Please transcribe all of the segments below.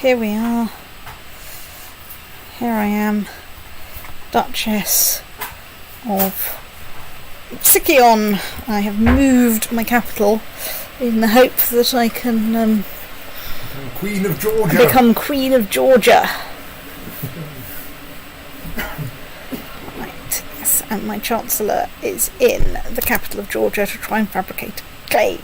here we are. Here I am, Duchess of Sicyon. I have moved my capital in the hope that I can Queen of Georgia. become Queen of Georgia. Right, yes, and my Chancellor is in the capital of Georgia to try and fabricate a claim.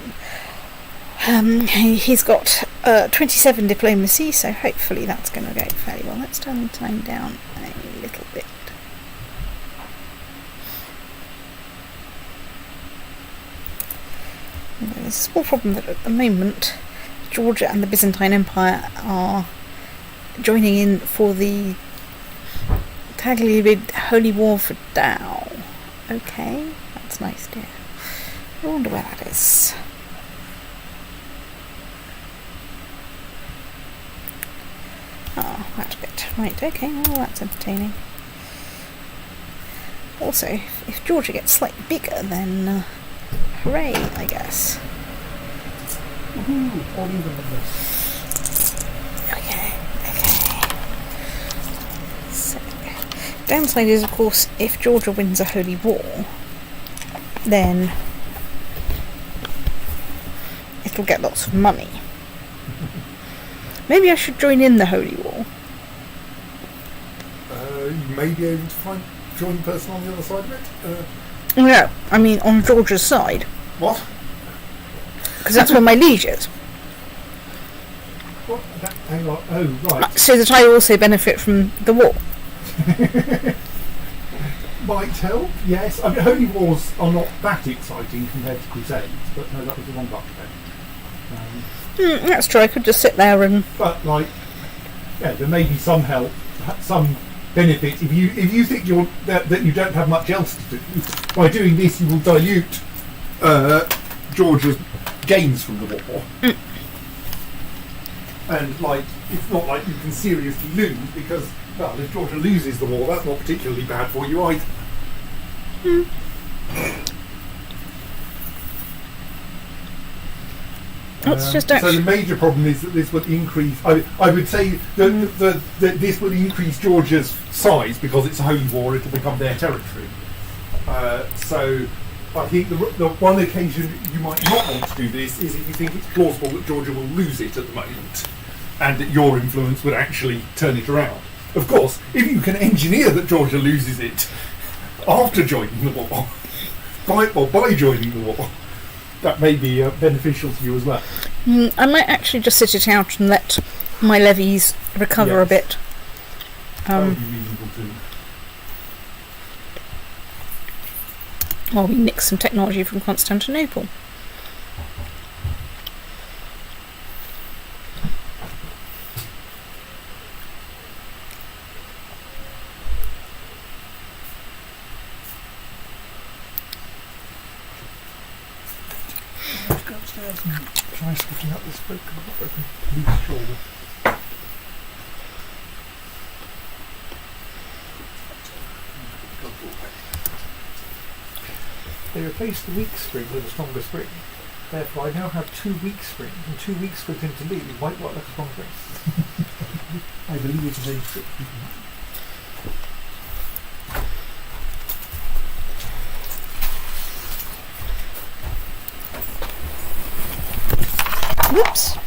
He's got 27 diplomacy, so hopefully that's going to go fairly well. Let's turn the time down a little bit. There's a small problem that at the moment Georgia and the Byzantine Empire are joining in for the Tagliarid Holy War for Tao. Okay, that's nice, dear. I wonder where that is. Oh, that bit. Right, okay, well that's entertaining. Also, if Georgia gets slightly bigger, then hooray, I guess. Woohoo! All even on this. Okay. So, downside is, of course, if Georgia wins a holy war, then it'll get lots of money. Maybe I should join in the holy war. You may be able to join the person on the other side of it. No, I mean on Georgia's side. What? Because that's where my liege is. What? Hang on. Oh, right. So that I also benefit from the war. Might help, yes. I mean, holy wars are not that exciting compared to crusades, but no, that was the wrong button then. That's true, I could just sit there and... But, like, yeah, there may be some help, some benefit. If you think that you don't have much else to do, by doing this you will dilute Georgia's gains from the war. And, like, it's not like you can seriously lose, because, well, if Georgia loses the war, that's not particularly bad for you either. It's just so the major problem is that this will increase. I would say that this will increase Georgia's size because it's a holy war. It'll become their territory. So I think the one occasion you might not want to do this is if you think it's plausible that Georgia will lose it at the moment, and that your influence would actually turn it around. Of course, if you can engineer that Georgia loses it after joining the war, by joining the war, that may be beneficial to you as well. I might actually just sit it out and let my levies recover a bit. That would be reasonable too. While we nick some technology from Constantinople. Try sorting out this broken loose shoulder. They replaced the weak spring with a stronger spring. Therefore, I now have 2 weak springs, and 2 weak springs into lead might work like a strong spring. I believe it's a very strict. Whoops.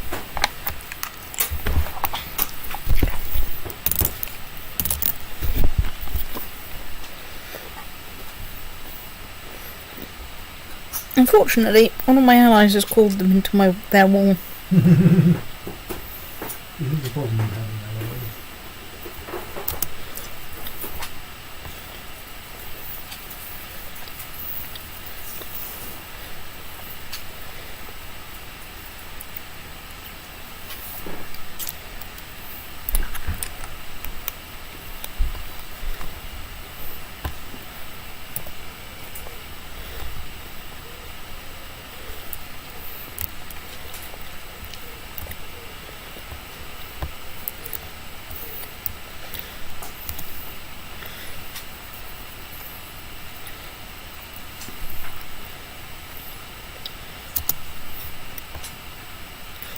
Unfortunately, one of my allies has called them into their wall. This is the problem you're having now, right?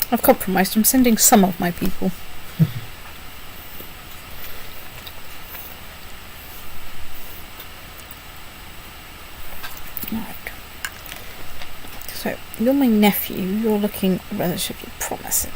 I've compromised. I'm sending some of my people. You're my nephew. You're looking relatively promising.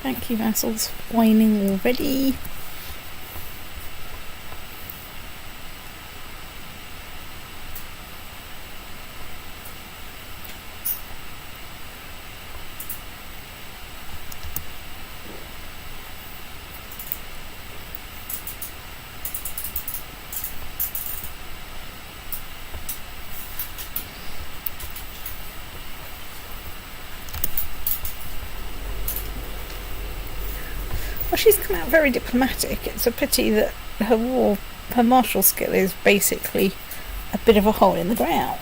Thank you, vassals. Whining already. Well, she's come out very diplomatic. It's a pity that her martial skill is basically a bit of a hole in the ground.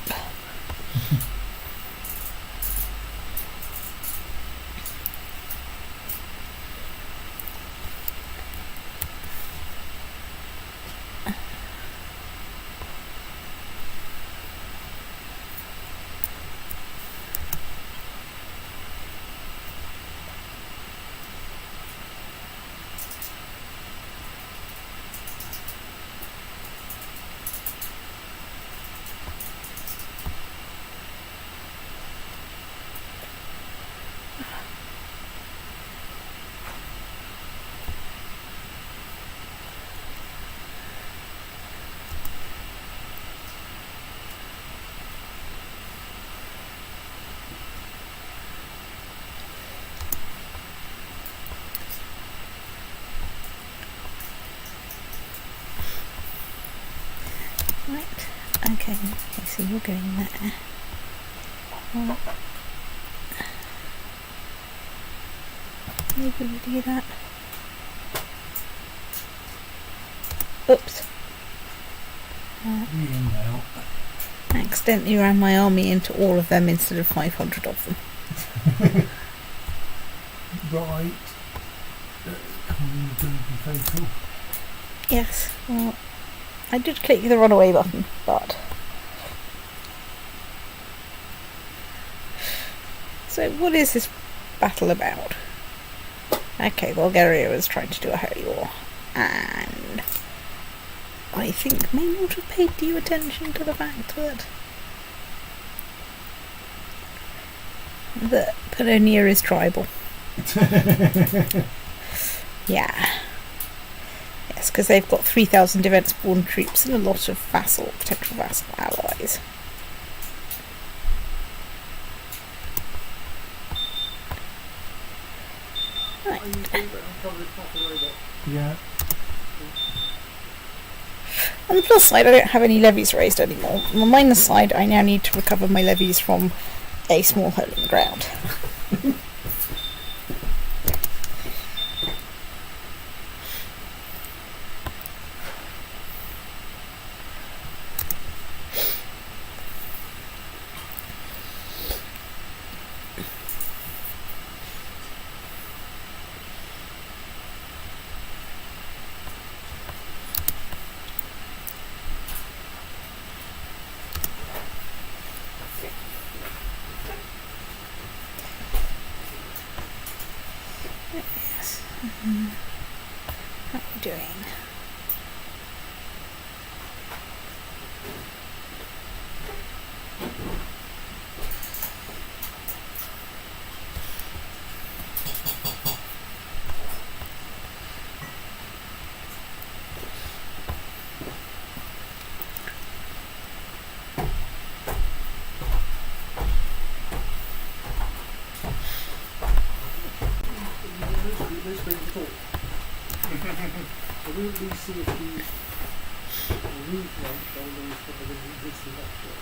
Okay, so you're going there. Well, maybe we do that. Oops. Accidentally ran my army into all of them instead of 500 of them. Right. Going to be fatal. Yes, well, I did click the runaway button, but... So what is this battle about? Okay, Bulgaria was trying to do a holy war, and I think may not have paid due attention to the fact that Pannonia is tribal. Yeah. Yes, because they've got 3,000 defence-born troops and a lot of potential vassal allies. Right. Yeah. On the plus side, I don't have any levies raised anymore. On the minus side, I now need to recover my levies from a small hole in the ground. How are we doing? So we'll at least see if the movement on these from the existing lecture.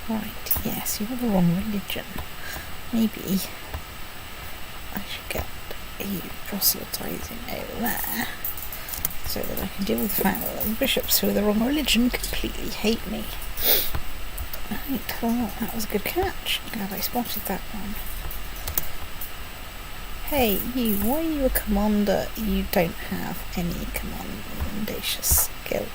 Right, yes, you're the wrong religion. Maybe I should get you proselytising over there so that I can deal with the fact that the bishops who are the wrong religion completely hate me. Right, well, that was a good catch. Glad I spotted that one. Hey, you, why are you a commander? You don't have any commendation skill.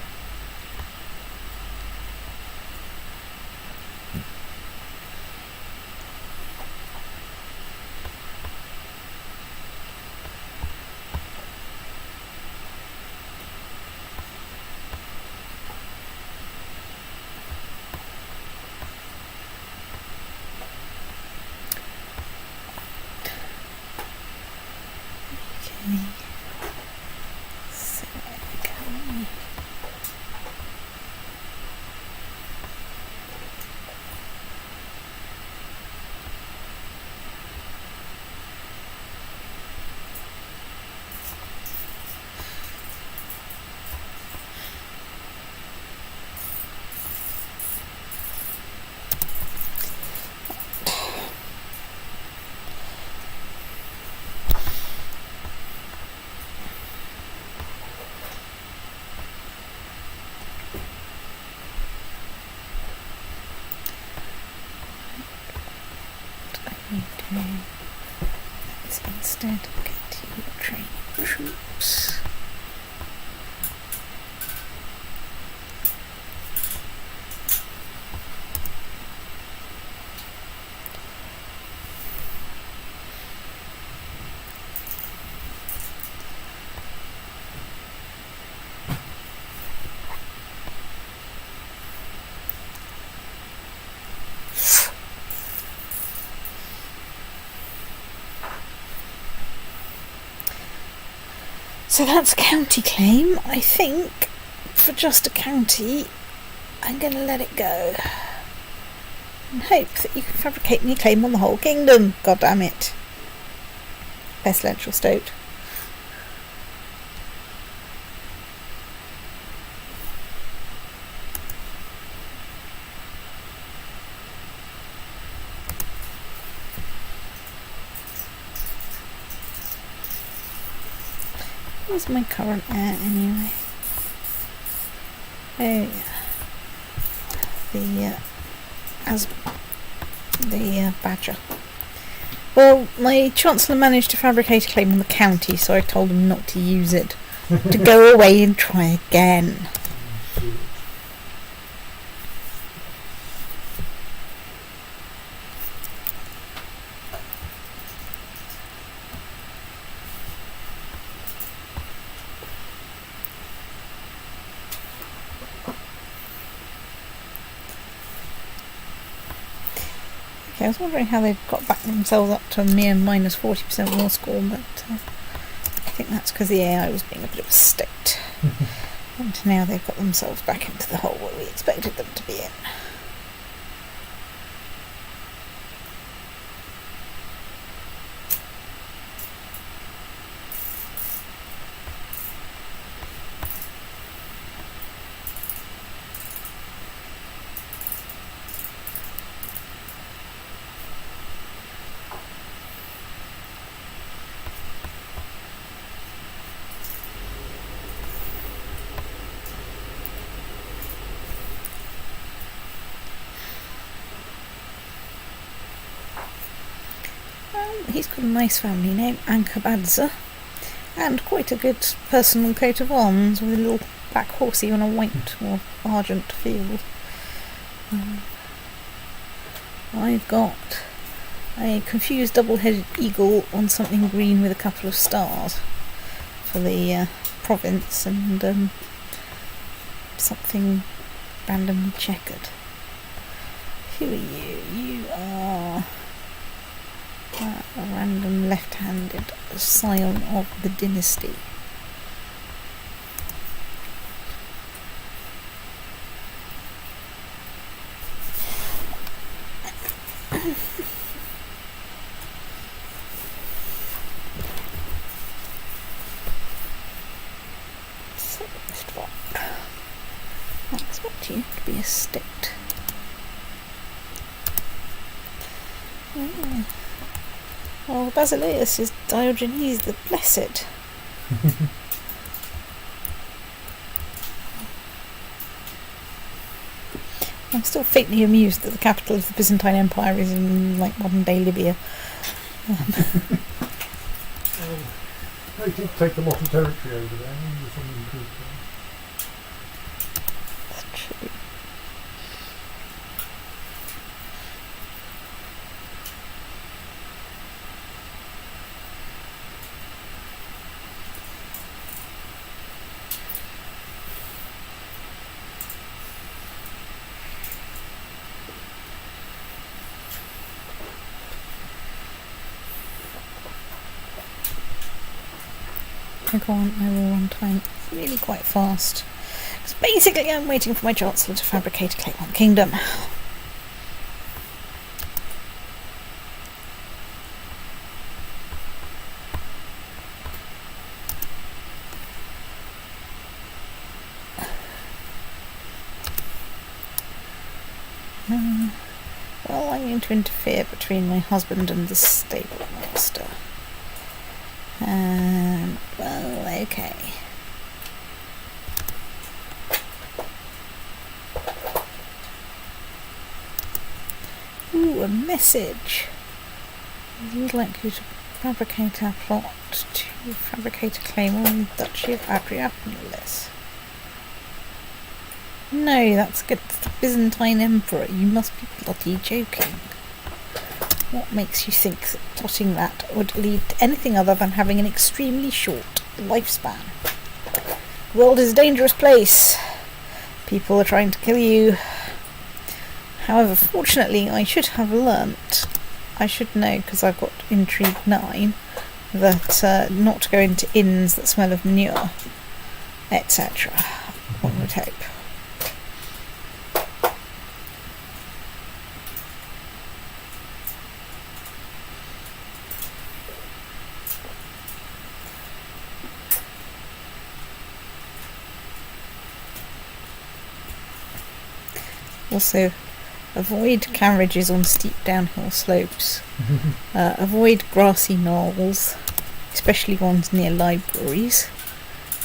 Let's instead continue training troops. So that's a county claim. I think for just a county, I'm going to let it go. And hope that you can fabricate me a claim on the whole kingdom. God damn it. Pestilential Stoat. Where's my current heir anyway? Oh yeah. The badger. Well, my chancellor managed to fabricate a claim on the county, so I told him not to use it. To go away and try again. I was wondering how they've got back themselves up to a mere minus 40% war score, but I think that's because the AI was being a bit of a state. And now they've got themselves back into the hole where we expected them to be in. He's got a nice family name, Ankabadza, and quite a good personal coat of arms with a little black horsey on a white or argent field. I've got a confused double-headed eagle on something green with a couple of stars for the province, and something randomly checkered. Who are you? You are a random left-handed scion of the dynasty. I expect you to be a state. Well, Basileus is Diogenes the Blessed. I'm still faintly amused that the capital of the Byzantine Empire is in, like, modern-day Libya. They did take a lot of territory over there. There's something good there. That's true. Go on, I will run time really quite fast. Because basically I'm waiting for my Chancellor to fabricate a claim on the kingdom. Well, I'm going to interfere between my husband and the stable master. Well, okay. Ooh, a message. I would like you to fabricate our plot to fabricate a claim on the Duchy of Adrianopolis. No, that's against the Byzantine Emperor. You must be bloody joking. What makes you think that plotting that would lead to anything other than having an extremely short lifespan? The world is a dangerous place. People are trying to kill you. However, fortunately, I should have learnt, I should know, because I've got Intrigue 9, that not to go into inns that smell of manure, etc. One would hope. Also, avoid carriages on steep downhill slopes. Avoid grassy knolls, especially ones near libraries,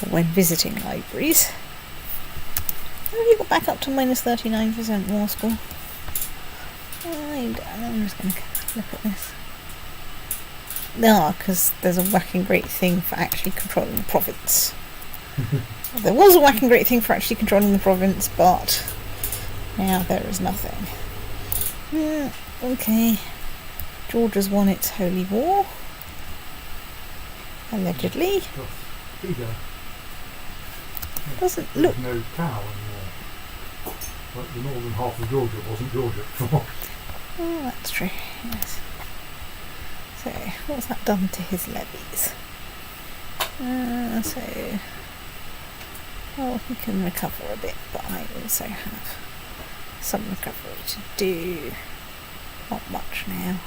or when visiting libraries. Have you got back up to minus 39% war score? I'm just going to look at this. No, because there's a whacking great thing for actually controlling the province. There was a whacking great thing for actually controlling the province, but now there is nothing. Okay. Georgia's won its holy war. Allegedly. Bigger. Doesn't There's look... no cow anymore. Like the northern half of Georgia wasn't Georgia before. Oh, that's true, yes. So, what's that done to his levies? Well, he can recover a bit, but I also have some recovery to do. Not much now.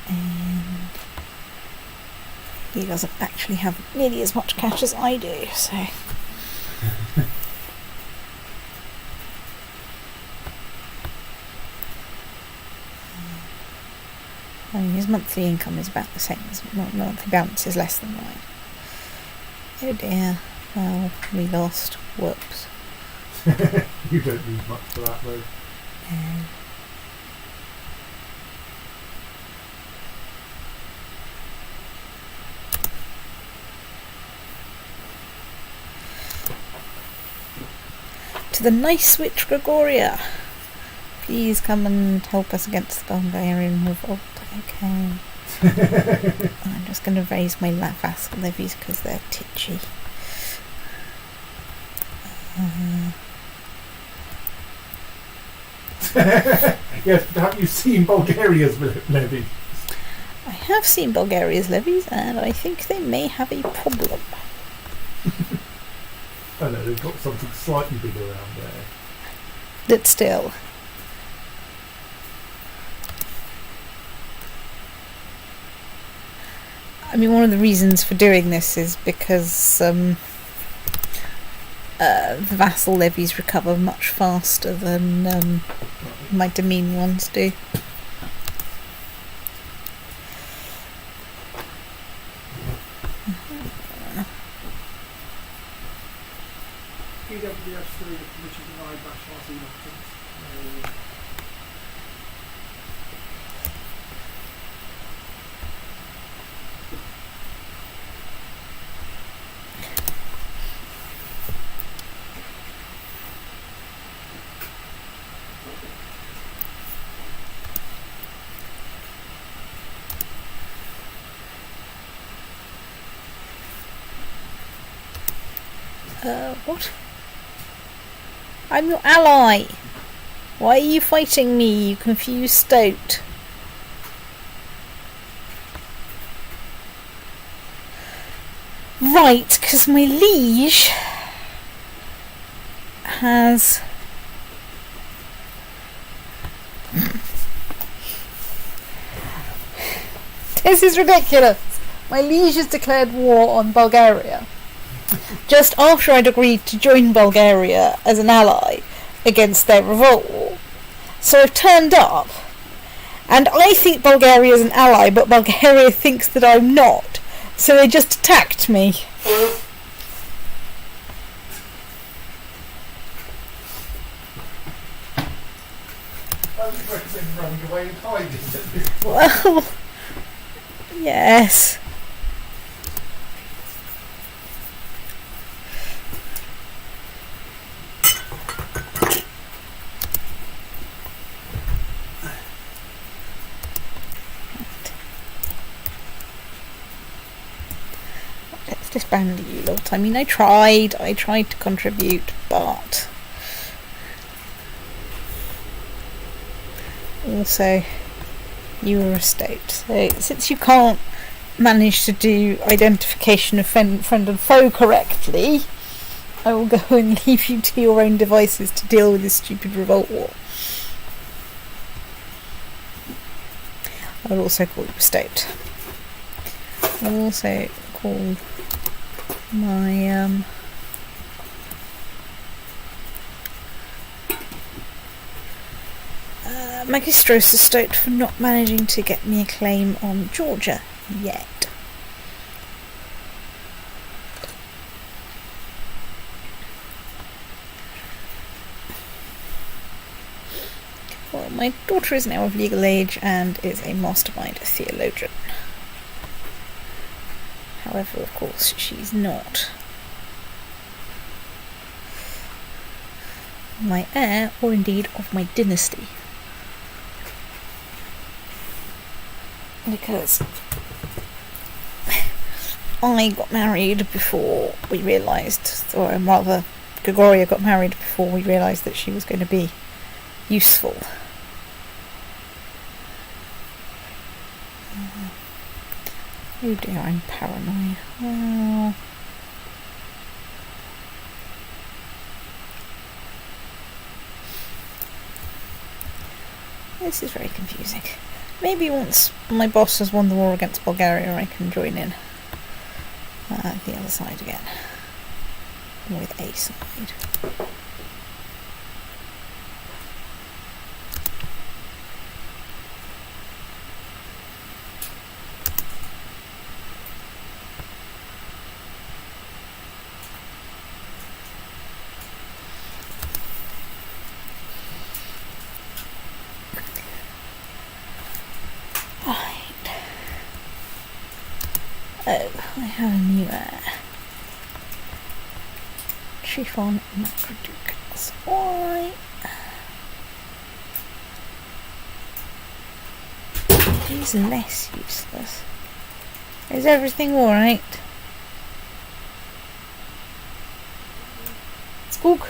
And he doesn't actually have nearly as much cash as I do, so... I mean, his monthly income is about the same as monthly balance is less than mine. Oh dear. Well, we lost. Whoops. You don't need much for that, though. No. To the nice witch Gregoria. Please come and help us against the Bulgarian revolt. Okay. I'm just going to raise my vassal levies because they're titchy. Yes, but have you seen Bulgaria's levies? I have seen Bulgaria's levies, and I think they may have a problem. Oh no, they've got something slightly bigger around there. But still. I mean, one of the reasons for doing this is because the vassal levies recover much faster than my demesne ones do. PWS3, which is denied by Chelsea options. What? I'm your ally. Why are you fighting me, you confused stoat? Right, because my liege has... This is ridiculous. My liege has declared war on Bulgaria. Just after I'd agreed to join Bulgaria as an ally against their revolt. So I've turned up, and I think Bulgaria is an ally, but Bulgaria thinks that I'm not. So they just attacked me. I would recommend running away and hiding at this point. Well, yes. Let's disband you lot. I mean, I tried to contribute, but also you were a state. So since you can't manage to do identification of friend and foe correctly, I will go and leave you to your own devices to deal with this stupid revolt war. I will also call you a state. I will also call my Magistros a state for not managing to get me a claim on Georgia yet. Well, my daughter is now of legal age and is a mastermind theologian. However, of course, she's not my heir, or indeed of my dynasty. Because I got married before we realised, or rather, Gregoria got married before we realised that she was going to be useful. Oh dear, I'm paranoid. Well, this is very confusing. Maybe once my boss has won the war against Bulgaria, I can join in the other side again. With a side. Oh, I have a new Chief on Macrodoukas. Why? He's less useless. Is everything alright? Spook?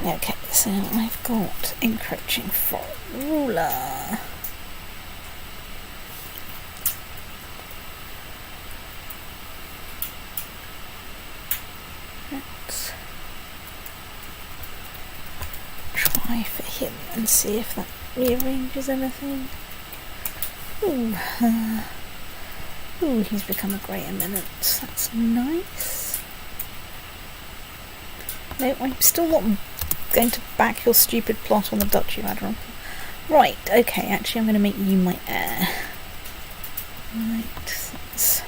Okay, so I've got encroaching for ruler. Let's try for him and see if that rearranges anything. Ooh, he's become a grey eminence. That's nice. No, I'm still not going to back your stupid plot on the Duchy of Admiral. Right, okay, actually I'm going to make you my heir. Right, that's...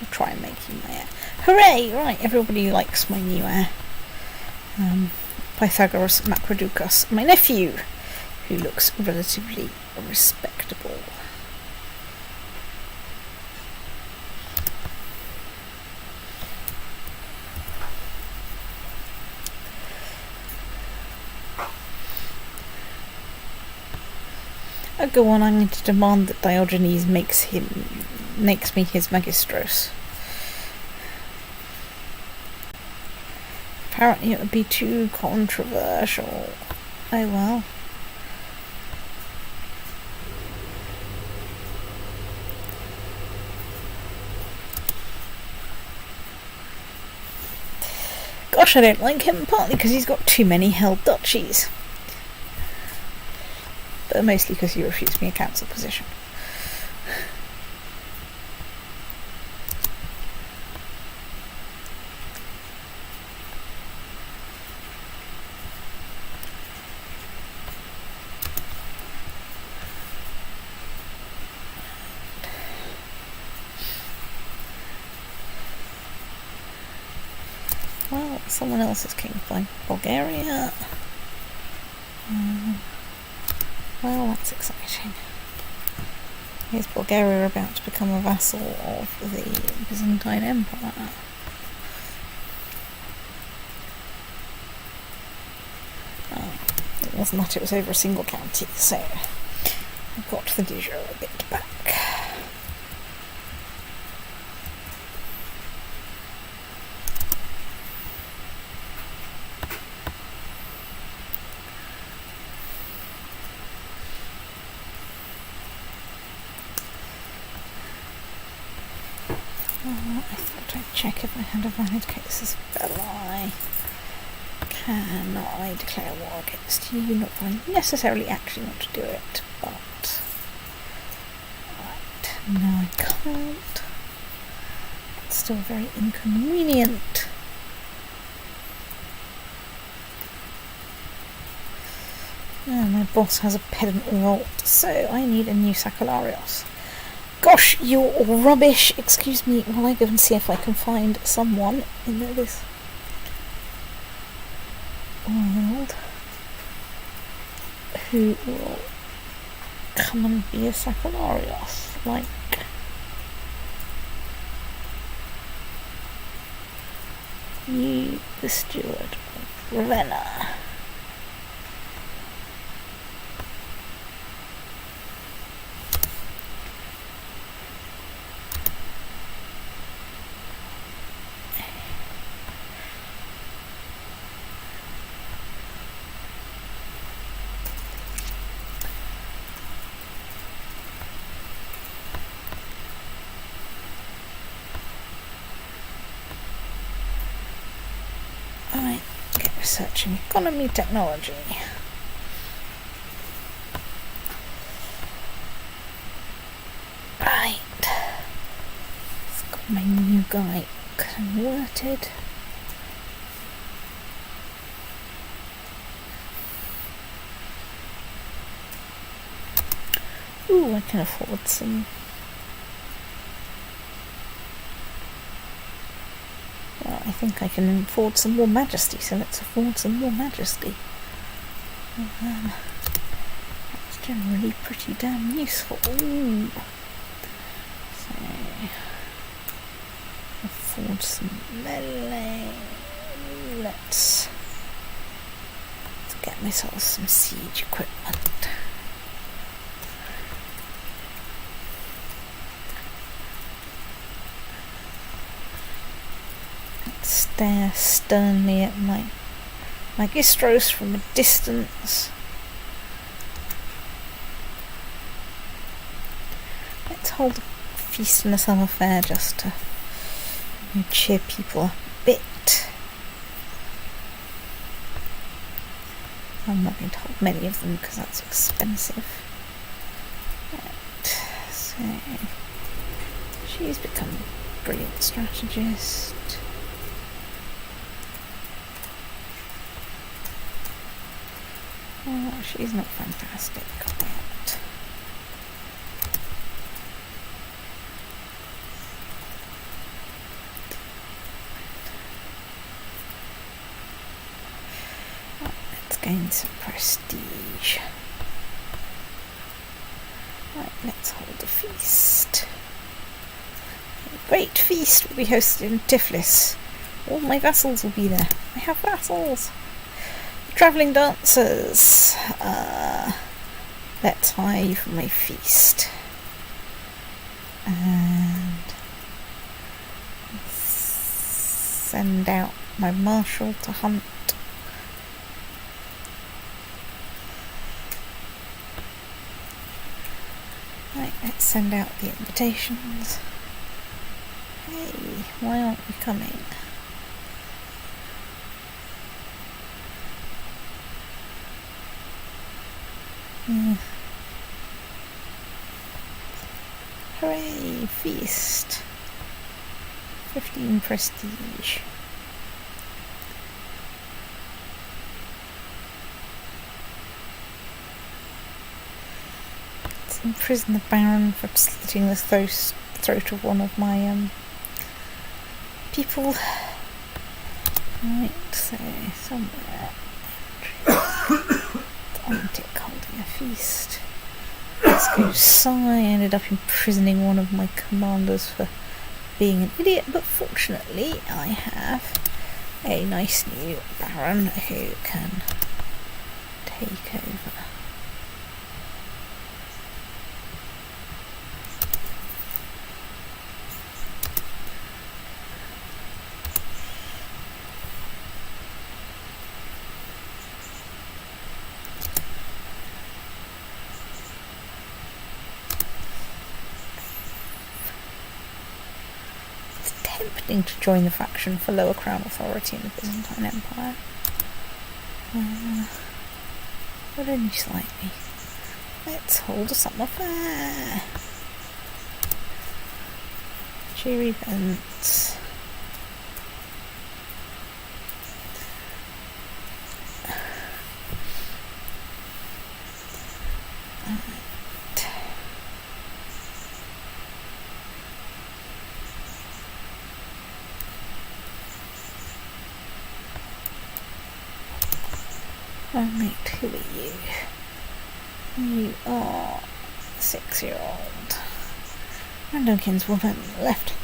I'll try and make you my heir. Hooray! Right, everybody likes my new heir. Pythagoras Macrodoukas, my nephew, who looks relatively respectable. Oh, go on, I'm going to demand that Diogenes makes me his magistros. Apparently it would be too controversial. Oh well. Gosh, I don't like him, partly because he's got too many held duchies. But mostly because he refused me a council position. Well, someone else is king of Bulgaria. Well, that's exciting. Is Bulgaria about to become a vassal of the Byzantine Empire? Oh, it wasn't that, it was over a single county, so I've got the de jure a bit back. I thought I'd check if I had a valid casus belli. Can I declare war against you? Not that I necessarily actually want to do it, but... Right, no I can't. It's still very inconvenient. Oh, my boss has a pedant revolt, so I need a new Sakalarios. Gosh, you're all rubbish. Excuse me while I go and see if I can find someone in this world who will come and be a Sakalarios, like you, the steward of Ravenna. Alright, get researching economy technology. Right. I've got my new guy converted. Ooh, I can afford some. Well, I think I can afford some more majesty, so let's afford some more majesty. That's generally pretty damn useful. Ooh. afford some melee. Let's get myself some siege equipment. Let's stare sternly at my magistros from a distance. Let's hold a feast and a summer fair just to cheer people up a bit. I'm not going to hold many of them because that's expensive. Right, so she's become a brilliant strategist. Oh, she's not fantastic. But let's gain some prestige. Right, let's hold a feast. A great feast will be hosted in Tiflis. All my vassals will be there. I have vassals. Travelling dancers. Let's hire you for my feast. And send out my marshal to hunt. Right, let's send out the invitations. Hey, why aren't you coming? Hooray, feast. 15 prestige. Let's imprison the Baron for slitting the throat of one of my people. Right, so somewhere. Antic holding a feast. Let's go. I ended up imprisoning one of my commanders for being an idiot, but fortunately I have a nice new Baron who can take over. Tempting to join the faction for lower crown authority in the Byzantine Empire, but only slightly. Let's hold a summer fair. Cheer events. Mate, who are you? You are 6-year-old. Random kinswoman, left-handed.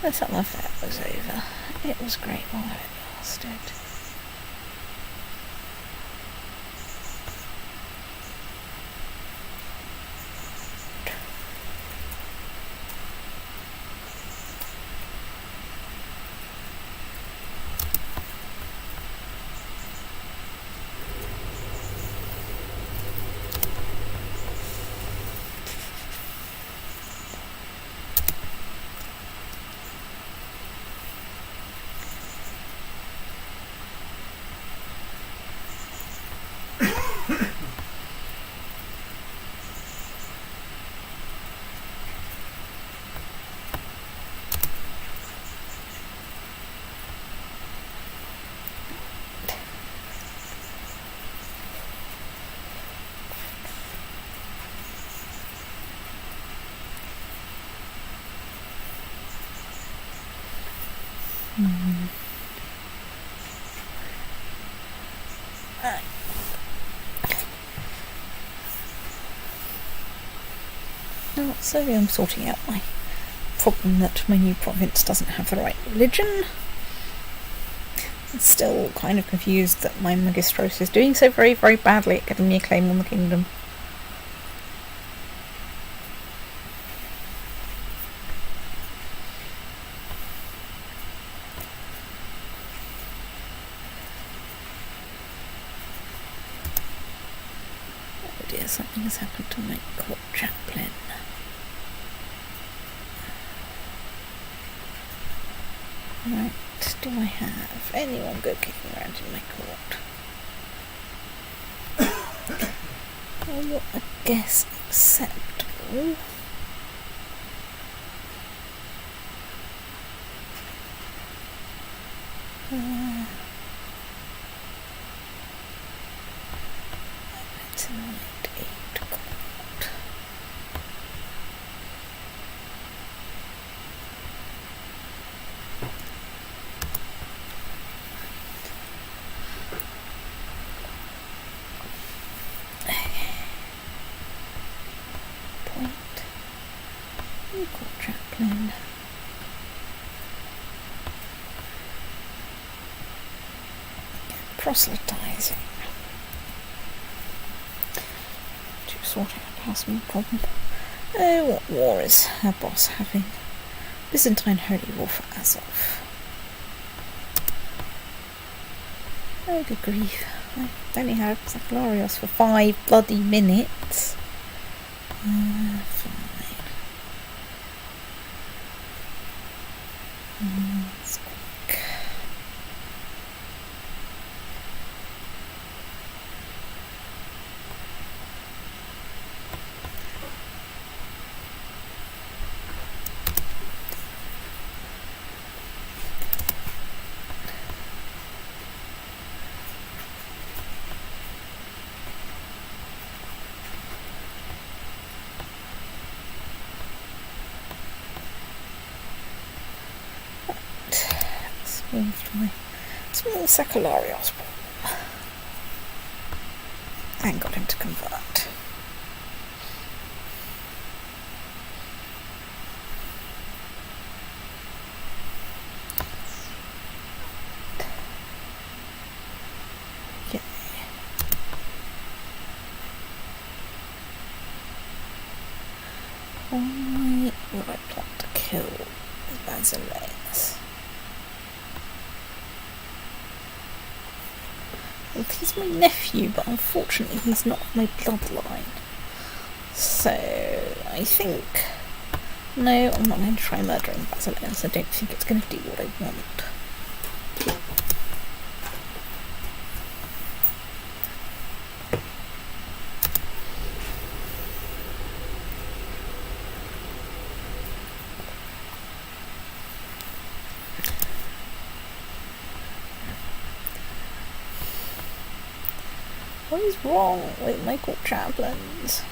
The summer fair was over. It was great while it lasted. Now, slowly I'm sorting out my problem that my new province doesn't have the right religion. I'm still kind of confused that my Magistros is doing so very, very badly at getting me a claim on the kingdom. Oh dear, something has happened to my court chaplain. Right, do I have anyone good kicking around in my court? Oh, you're, I guess, acceptable. It's a knight 8 court. Court chaplain. Proselytising. To sort out a personal problem. Oh, what war is her boss having? Byzantine Holy War for Azov. Oh, good grief. I only had Zachlarios for 5 bloody minutes. Fine. That's quick. Solved my small Zachlarios problem. And got him to convert. Yeah. Why would I plot to kill Basileus? Well, he's my nephew, but unfortunately he's not my bloodline. So, I think... No, I'm not going to try murdering Basileus. I don't think it's going to do what I want. What is wrong with my court chaplains?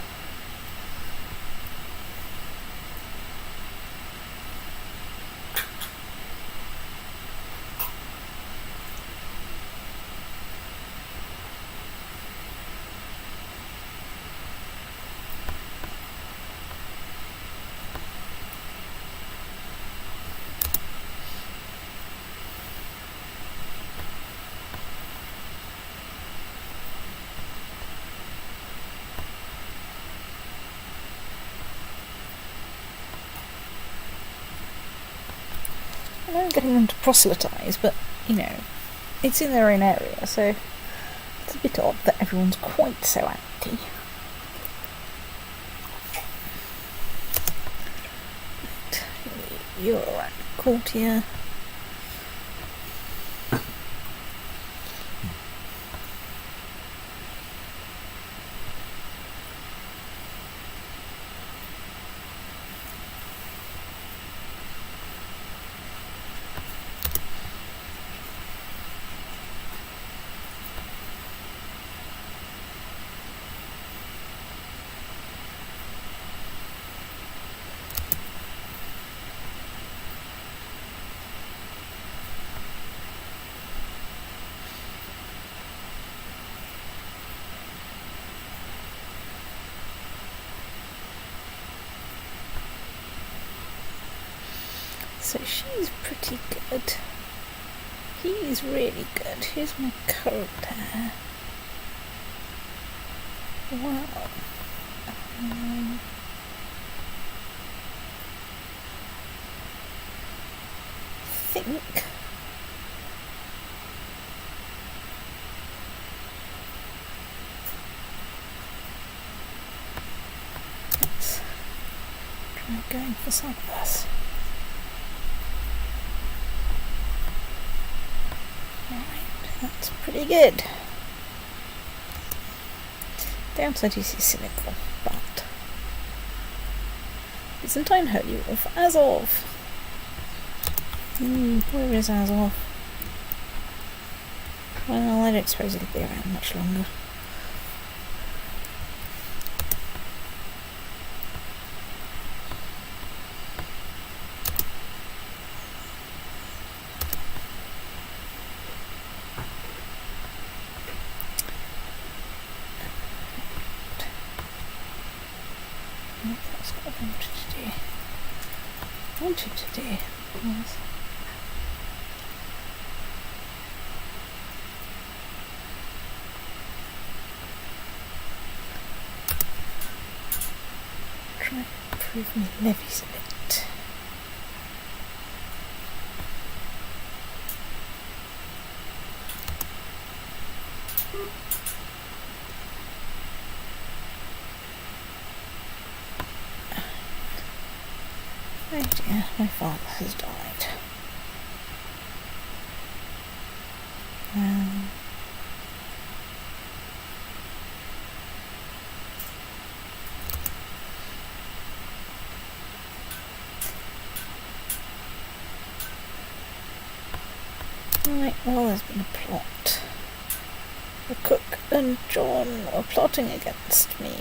I know I'm getting them to proselytise, but, you know, it's in their own area, so it's a bit odd that everyone's quite so anti. Right, you're a courtier. So she's pretty good. He's really good. Who's my current heir? Wow. I think let's try going for some of this. Right, that's pretty good. Downside is he's cynical, but Byzantine Holy Wolf, Azov. Where is Azov? Well, I don't suppose it'll be around much longer. That's not what I wanted to do. I wanted to do was try and improve my levies a bit. Oh dear, my father has died. Right, well, there's been a plot. The cook and John are plotting against me.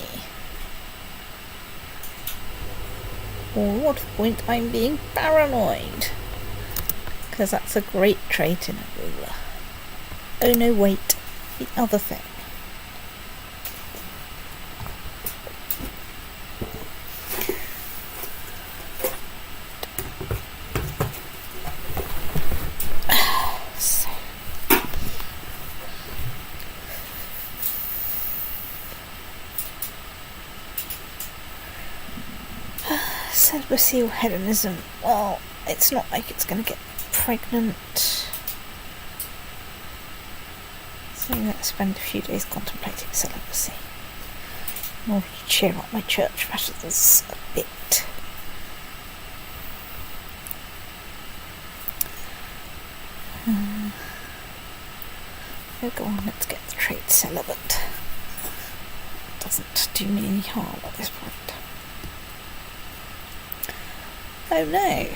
Or what point I'm being paranoid. Because that's a great trait in a ruler. Oh no, wait. The other thing. Celibacy or hedonism? Well, it's not like it's going to get pregnant. So let's spend a few days contemplating celibacy in order to cheer up my church matters a bit. Oh, go on, let's get the trait celibate. It doesn't do me any harm at this point. Oh no!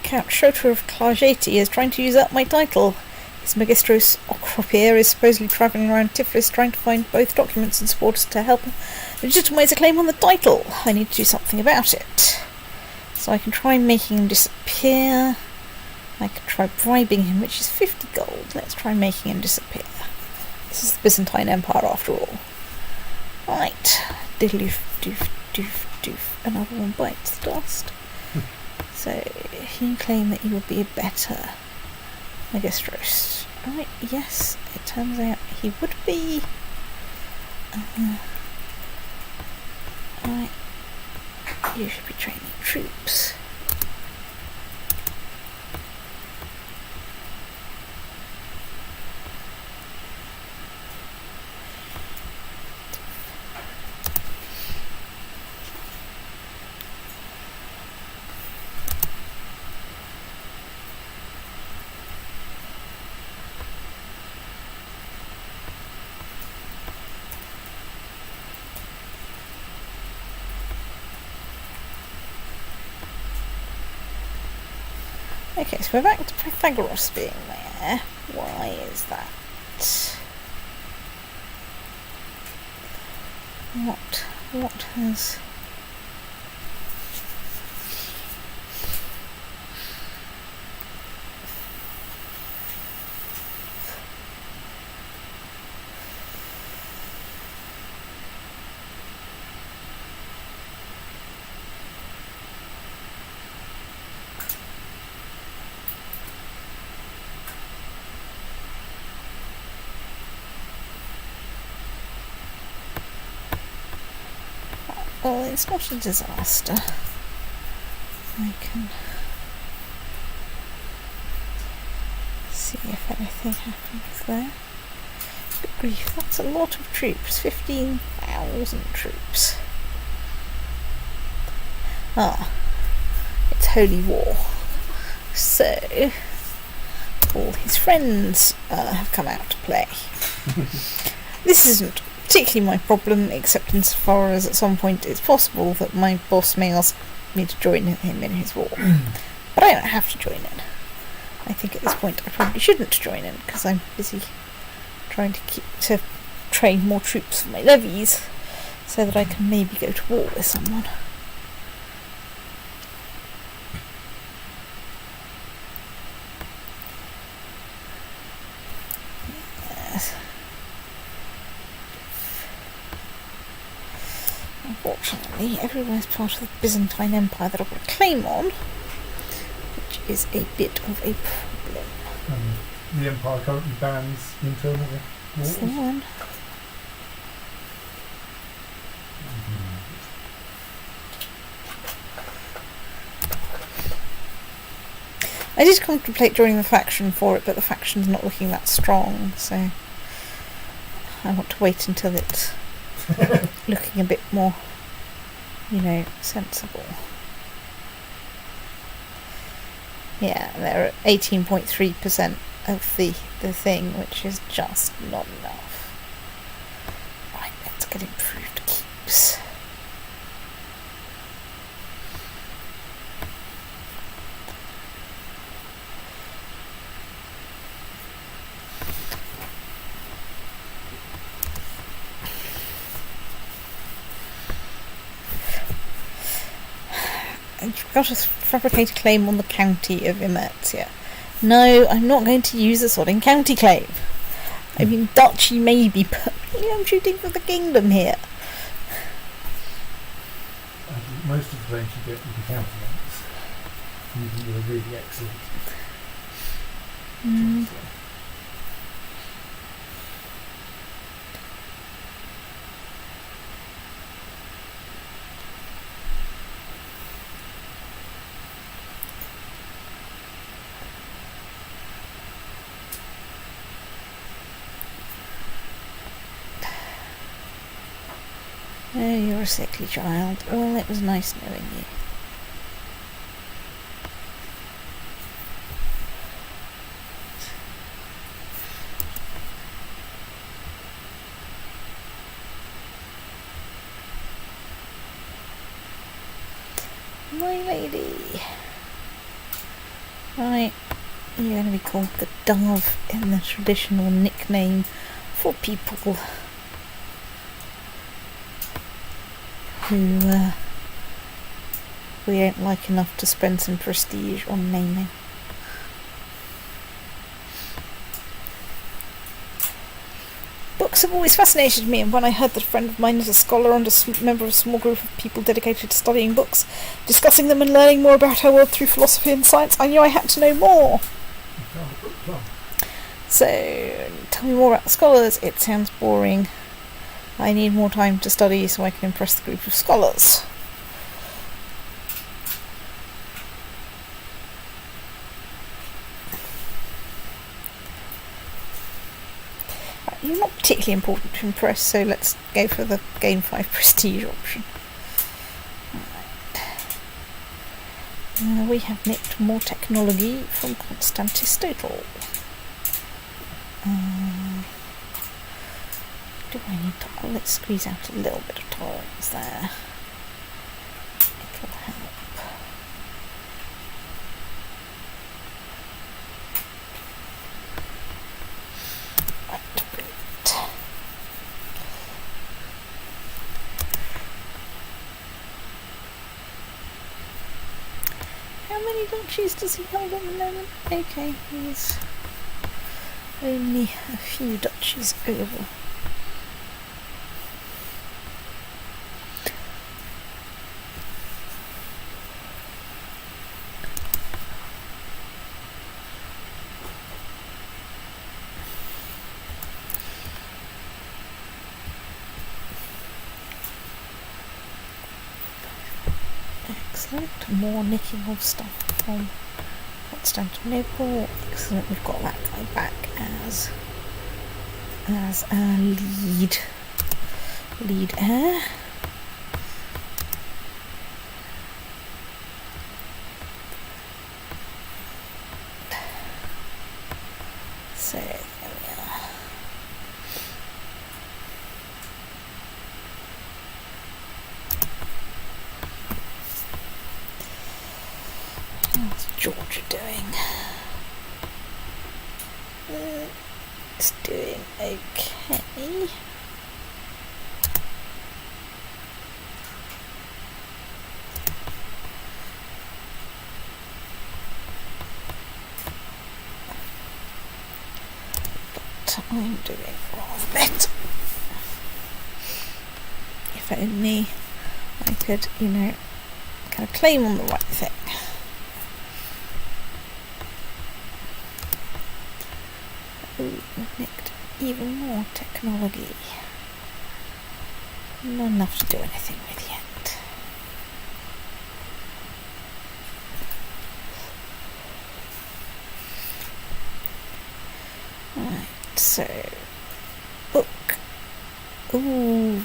Count Schroeter of Klarjeti is trying to use up my title. His Magistros Okropier is supposedly travelling around Tiflis trying to find both documents and supporters to help him legitimise a claim on the title. I need to do something about it. So I can try making him disappear. I can try bribing him, which is 50 gold. Let's try making him disappear. This is the Byzantine Empire after all. Right. Diddle-doof, doof, doof, doof. Another one bites the dust. So he claimed that he would be a better Magistros. Right, yes, it turns out he would be. Right, you should be training troops. Okay, so we're back to Pythagoras being there. Why is that? What has... well, it's not a disaster. I can see if anything happens there. Good grief, that's a lot of troops. 15,000 troops. Ah, it's holy war. So, all his friends have come out to play. This isn't particularly my problem, except insofar as at some point it's possible that my boss may ask me to join him in his war. But I don't have to join in. I think at this point I probably shouldn't join in, because I'm busy trying to train more troops for my levies, so that I can maybe go to war with someone. Yes. Unfortunately, everywhere's part of the Byzantine Empire that I've got a claim on, which is a bit of a problem. The Empire currently bans internal wars. That's the one. I did contemplate joining the faction for it, but the faction's not looking that strong, so I want to wait until it's looking a bit more, sensible. Yeah, they're at 18.3% of the thing, which is just not enough. Right, let's get improved keeps. You've got to fabricate a claim on the county of Imertia. No, I'm not going to use a sodding county claim. I mean, duchy maybe, but really I'm shooting for the kingdom here. I think most of the claims you get will be counterlands. Even with a really excellent. Oh, you're a sickly child. Well, it was nice knowing you. My lady. Right, you're going to be called the Dove in the traditional nickname for people who we don't like enough to spend some prestige on naming. Books have always fascinated me, and when I heard that a friend of mine is a scholar and a member of a small group of people dedicated to studying books, discussing them and learning more about our world through philosophy and science, I knew I had to know more. So, tell me more about the scholars. It sounds boring. I need more time to study so I can impress the group of scholars. Right, you're not particularly important to impress, so let's go for the gain 5 prestige option. Right. We have nicked more technology from Constantistotle. Do I need to... let's squeeze out a little bit of tolerance there. It'll help. Right, brilliant. How many duchies does he hold at the moment? Okay, he's only a few duchies over. Excellent. More nicking of stuff from Constantinople. Excellent. We've got that guy back as our lead heir. So there we are. How's Georgia doing? It's doing okay. But I'm doing rather better. If only I could, kind of claim on the right thing. Ooh, we've nicked even more technology. Not enough to do anything with yet. Right, so book. Ooh.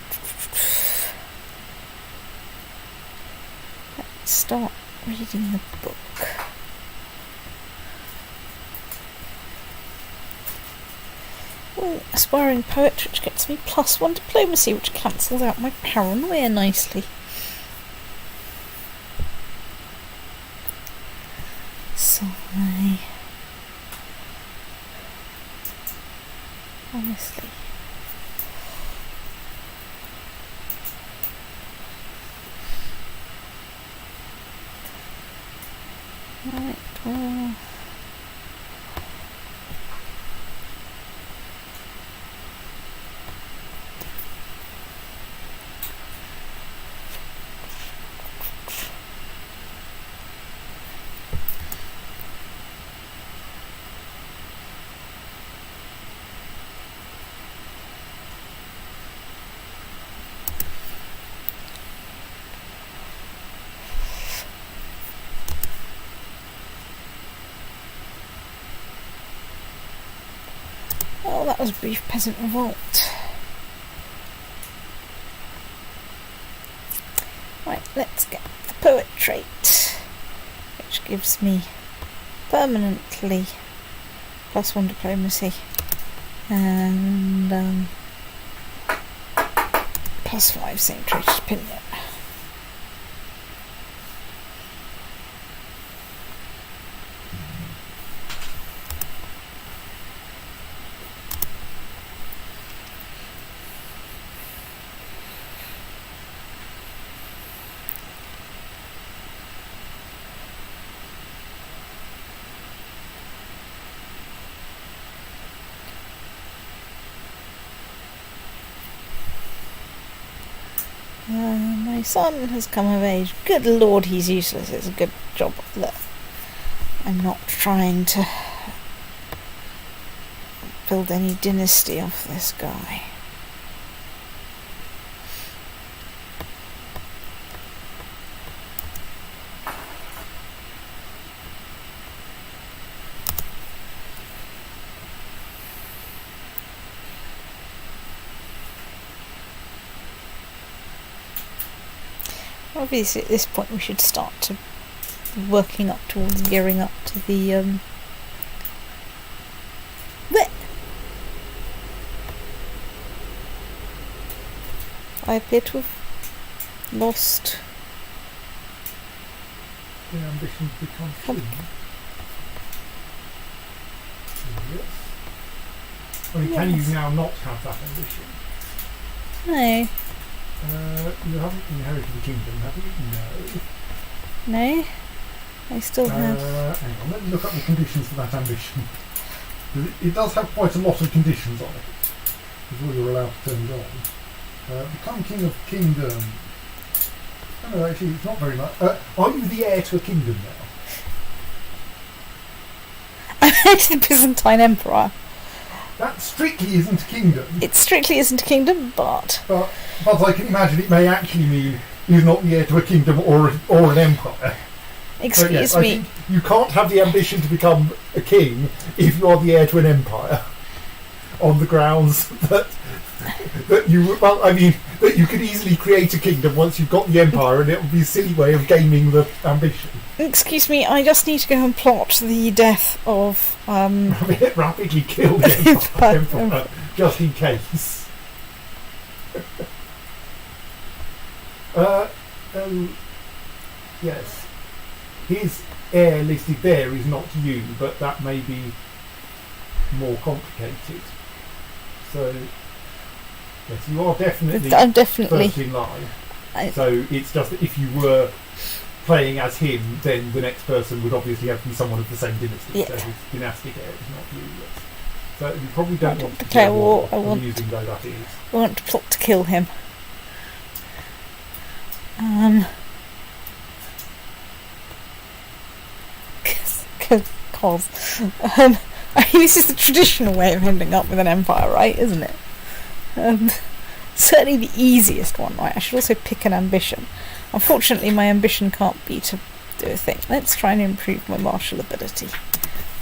Let's start reading the book. Ooh, aspiring poet, which gets me +1 diplomacy, which cancels out my paranoia nicely. Sigh. Honestly. Right, well. Oh, that was a brief peasant revolt. Right, let's get the poet trait, which gives me permanently +1 diplomacy and +5 same trait opinion. My son has come of age. Good lord, he's useless. It's a good job that I'm not trying to build any dynasty off this guy. Obviously at this point we should start to working up towards gearing up to the I appear to have lost The ambition to become king. Yes. I mean, can you now not have that ambition? No. You haven't inherited the kingdom, have you? No. No? I still have... Hang on, let me look up the conditions for that ambition. It does have quite a lot of conditions on it, before you're allowed to turn it on. Become king of kingdom. Oh, no, actually, it's not very much. Are you the heir to a kingdom now? It's the Byzantine Emperor. That strictly isn't a kingdom. It strictly isn't a kingdom, but I can imagine it may actually mean is not the heir to a kingdom or an empire. Excuse yes, I me. think you can't have the ambition to become a king if you are the heir to an empire, on the grounds that you, well, I mean, that you could easily create a kingdom once you've got the empire, and it would be a silly way of gaining the ambition. Excuse me, I just need to go and plot the death of Rapidly kill the emperor, just in case. Yes. His heir listed there is not you, but that may be more complicated. So, yes, you are definitely I'm definitely first in line. So it's just that if you were playing as him, then the next person would obviously have to be someone of the same dynasty. Yeah. So his dynastic heir is not you. Yes. So you probably don't want to okay, do well, I amusing though that is. want to plot to kill him. Cause I mean, this is the traditional way of ending up with an empire, right? Isn't it? Certainly the easiest one, right? I should also pick an ambition. Unfortunately, my ambition can't be to do a thing. Let's try and improve my martial ability.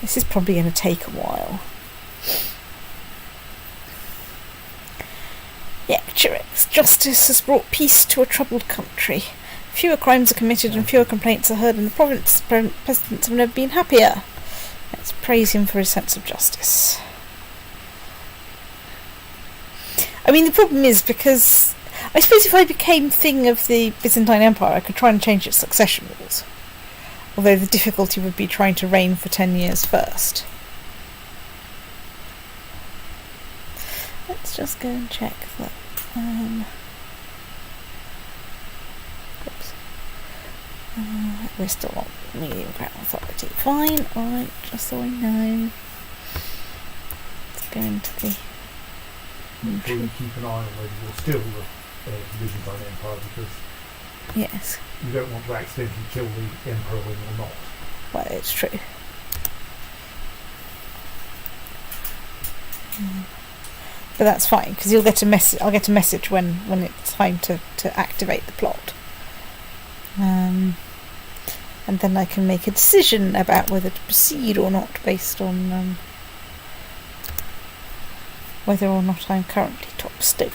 This is probably going to take a while. Yeah, Chirix. Justice has brought peace to a troubled country. Fewer crimes are committed and fewer complaints are heard in the province. Presidents have never been happier. Let's praise him for his sense of justice. I mean, the problem is because I suppose if I became thing of the Byzantine Empire, I could try and change its succession rules. Although the difficulty would be trying to reign for 10 years first. Let's just go and check that. Oops. We're still on medium crown authority. Fine, alright, just so I know. Let's go into the Make sure you keep an eye on whether you're still the Byzantine Empire, because yes, you don't want to accidentally kill the emperor when you're not. well, it's true. But that's fine, because you'll get a message. I'll get a message when it's time to activate the plot, and then I can make a decision about whether to proceed or not based on whether or not I'm currently top state.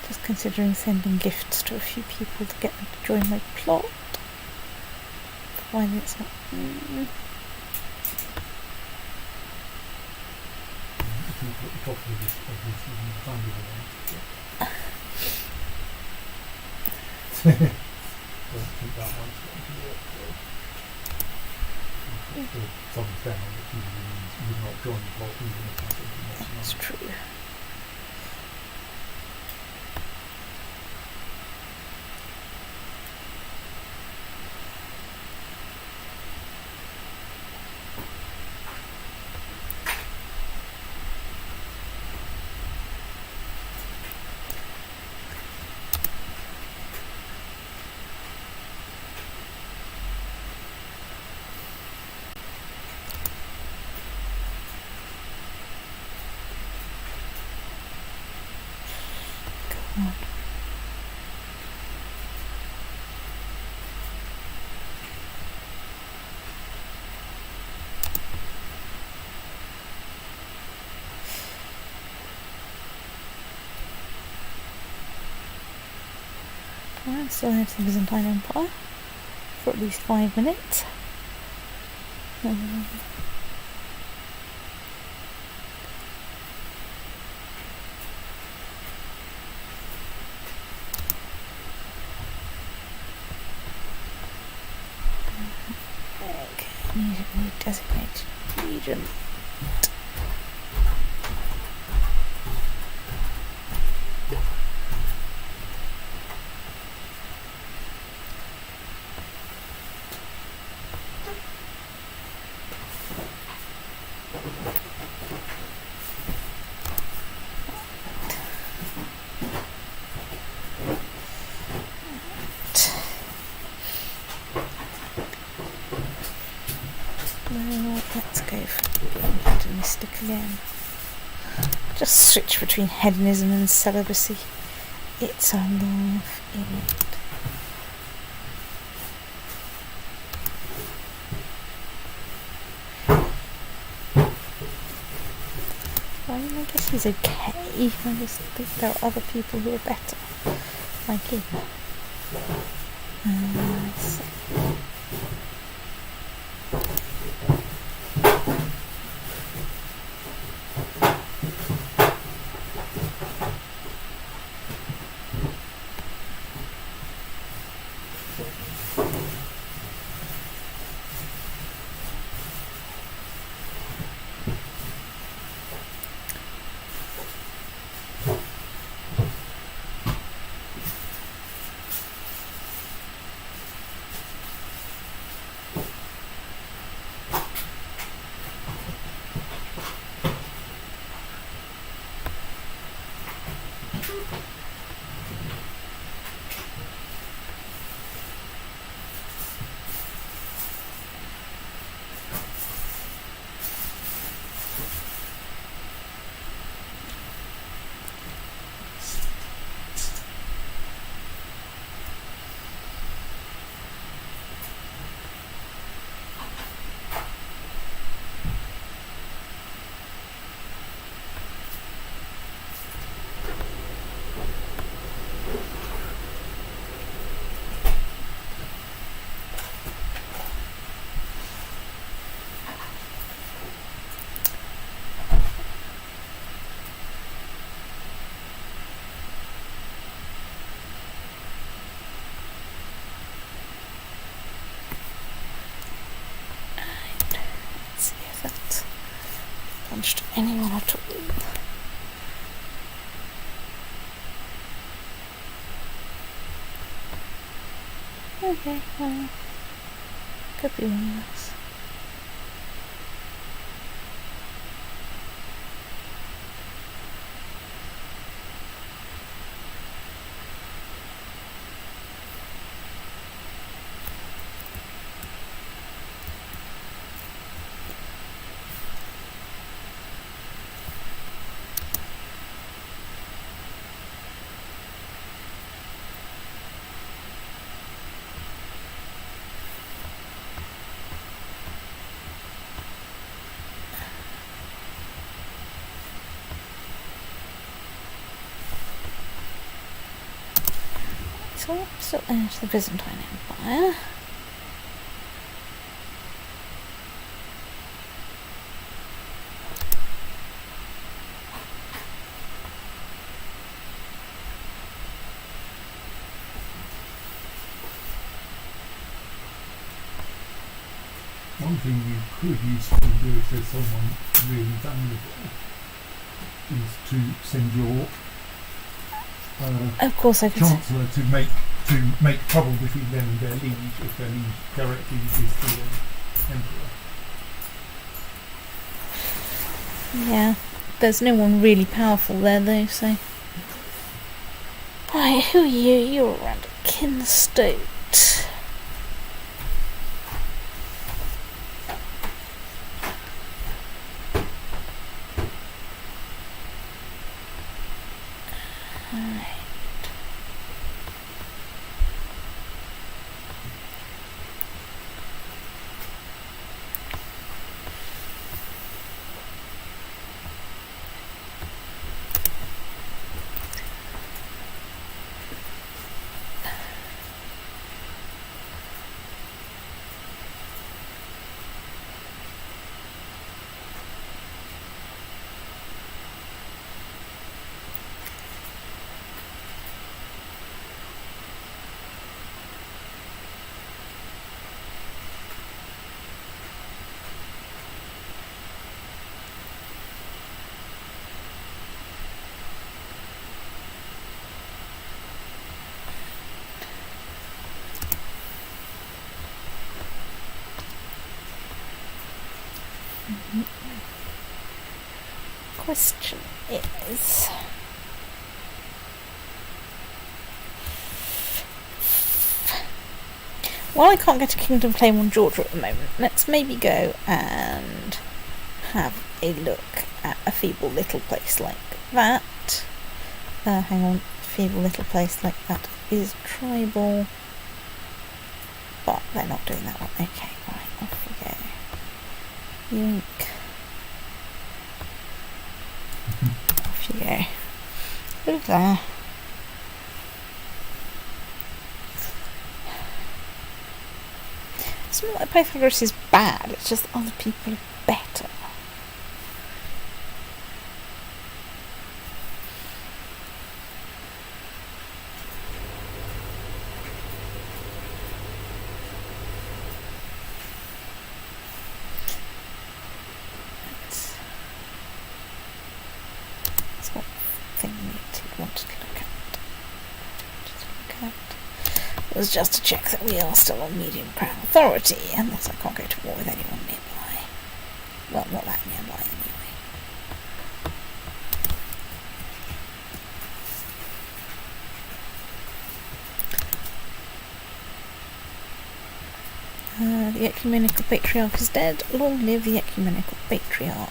Just considering sending gifts to a few people to get them to join my plot. Provided it's not. If you put the top of this valuable one. Don't think that one's going to work though. Something's down that usually means you would not join the plot even if that's something that's That's not. true. I still have the Byzantine Empire for at least 5 minutes. Immediately designated region. Well, let's go for being hedonistic again. Just switch between hedonism and celibacy. It's a love in it. I mean, I guess he's okay. I just think there are other people who are better. Like him. I see. Punched anyone at all. Okay, well, could be one of us. So we're still into the Byzantine Empire. One thing you could usefully do if there's someone really vulnerable is to send your Of course I could. Chancellor to make trouble between them and their liege if their liege directly is the Emperor. Yeah, there's no one really powerful there though, so. Right, who are you? You're around a Kinstote. question is... While I can't get a kingdom claim on Georgia at the moment, let's maybe go and have a look at a feeble little place like that. Hang on, feeble little place like that is tribal, but they're not doing that one. Okay, right, off we go. Yoink. Off you go. Over there. It's not that Pythagoras is bad, it's just other people are better. That's what thing we wanted to look at. It was just to check that we are still on medium crown authority, and that I can't go to war with anyone nearby. Well, not that nearby anyway. The ecumenical patriarch is dead. Long live the ecumenical patriarch.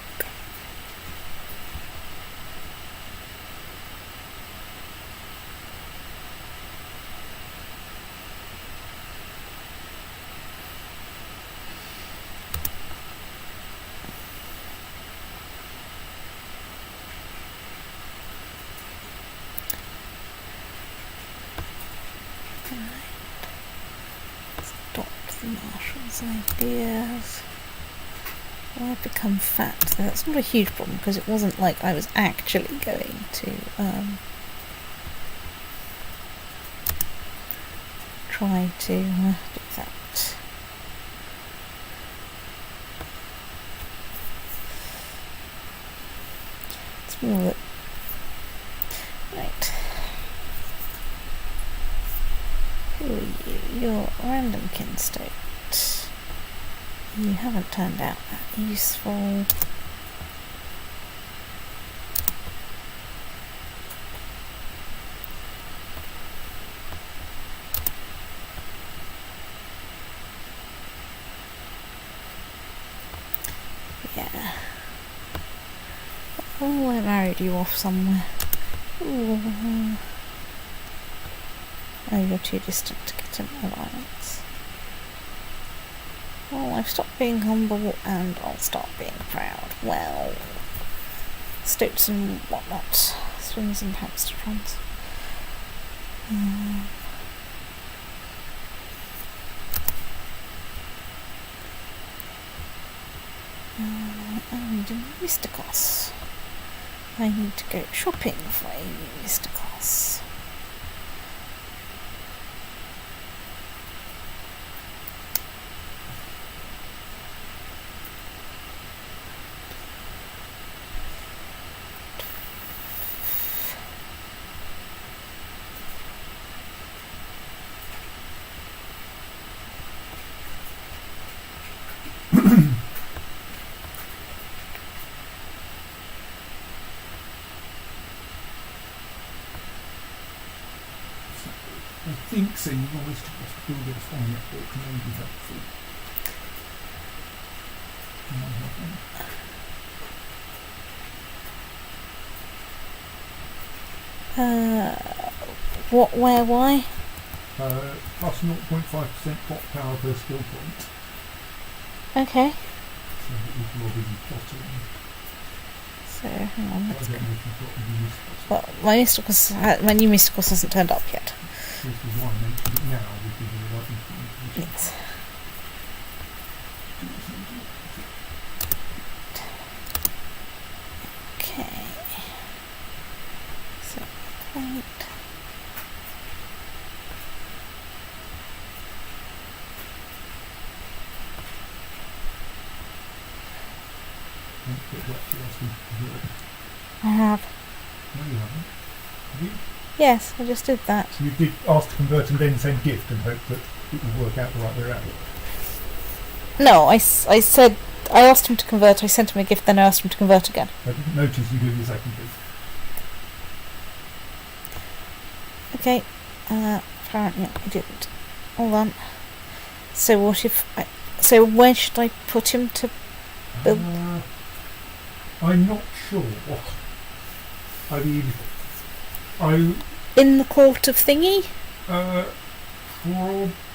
The Marshal's ideas. Well, I've become fat. That's not a huge problem because it wasn't like I was actually going to try to do that. It's more that. Right. Who are you? You're random kin state. You haven't turned out that useful. Yeah. Oh, I married you off somewhere. Ooh. Oh, you're too distant to get an alliance. Well, I've stopped being humble and I'll start being proud. Well, stoats and whatnot. Swings and hamster-trons. I need a Mysticos. I need to go shopping for a new Mysticos. I think sending always to build a farm network may be helpful. What, where, why? Plus 0.5% pot power per skill point. Okay. So that we've already plotted. So, hang on, let's I go. don't know if you've got any Mysticos. Well, my new Mysticos hasn't turned up yet. This is why I mentioned it now, would be the right information. Yes. Okay. So, point. Don't forget to actually ask me to do it. I have. No, you haven't. Have you? Yes, I just did that. You did ask to convert and then send gift and hope that it will work out the right way around. No, I said I asked him to convert, I sent him a gift, then I asked him to convert again. I didn't notice you doing the second gift. Okay, apparently I didn't. Hold on. So what if so where should I put him to build? I'm not sure. I mean, in the court of thingy?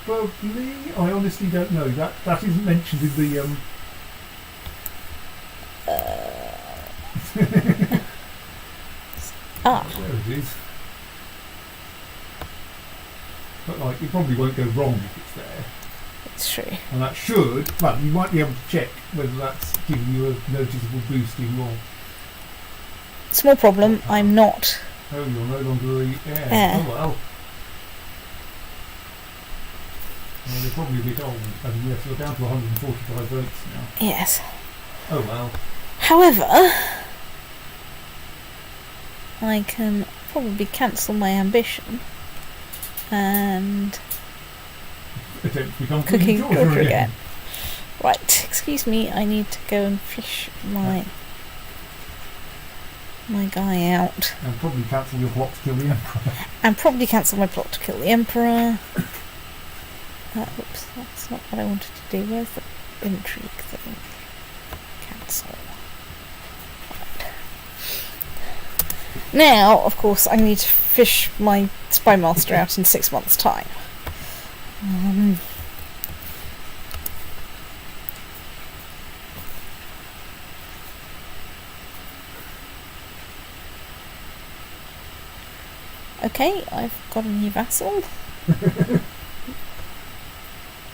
Probably. I honestly don't know. That isn't mentioned in the There it is. But like, it probably won't go wrong if it's there. It's true. And that should, well, you might be able to check whether that's giving you a noticeable boost in your... Small problem, I'm not. Oh, you're no longer the heir. Oh well. Well, they're probably a bit old. And yes, we're down to 145 votes now. Yes. Oh well. However, I can probably cancel my ambition and attempt to become cooking Georgia Georgia again. again. Right, excuse me, I need to go and fish my guy out. And probably cancel your plot to kill the Emperor. And probably cancel my plot to kill the Emperor. Oops, that's not what I wanted to do. Where's the intrigue thing? Cancel. Right. Now, of course, I need to fish my spy master out in 6 months' time. Okay, I've got a new vassal.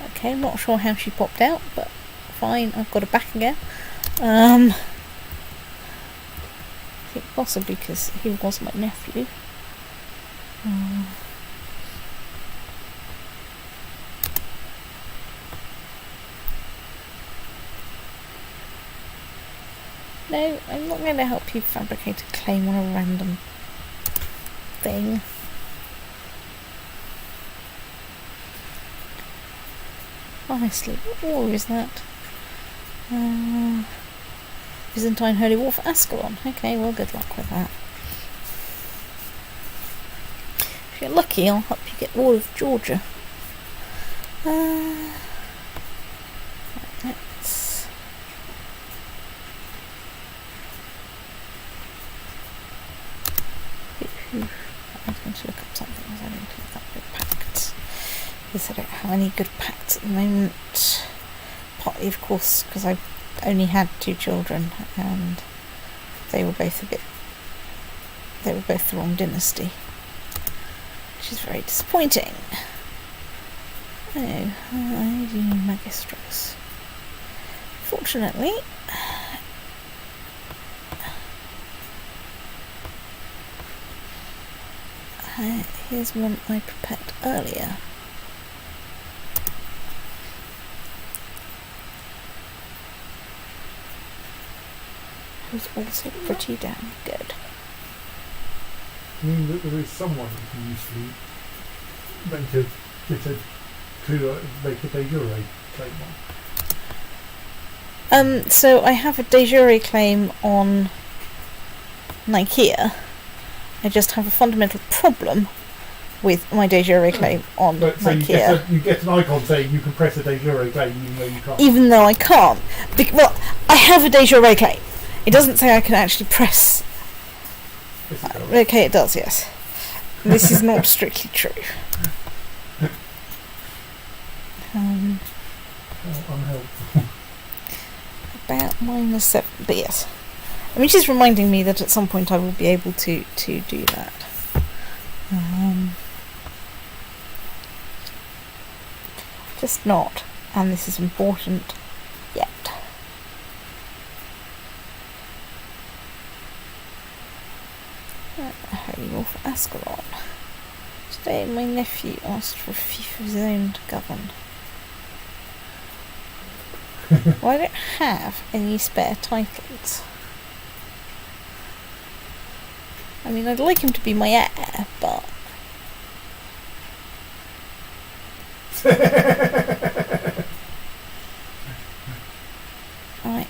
Okay, I'm not sure how she popped out, but fine, I've got her back again. I think possibly because he was my nephew. No, I'm not going to help you fabricate a claim on a random thing. Honestly, what war is that? Byzantine Holy War for Ascalon. Okay, well, good luck with that. If you're lucky, I'll help you get all of Georgia. Let's... I was going to look up something. I don't have that good pacts. Because I don't have any good pacts at the moment. Partly, of course, because I only had 2 children and they were both the wrong dynasty, which is very disappointing. Oh, I do Magistros. Fortunately, here's one I prepared earlier. Who's also pretty damn good. I mean that there is someone who can usually make a de jure claim on. So I have a de jure claim on Nicaea. I just have a fundamental problem with my de jure claim on so Nicaea. you get an icon saying you can press a de jure claim even though you can't. Even though I can't. Well, I have a de jure claim. It doesn't say I can actually press. Okay, it does, yes. This is not strictly true. Unhelpful. About -7, but yes. I mean, she's reminding me that at some point I will be able to do that. Just not, and this is important, yet. Holy War for Ascalon. Today my nephew asked for a fief of his own to govern. Well, I don't have any spare titles. I mean, I'd like him to be my heir, but... I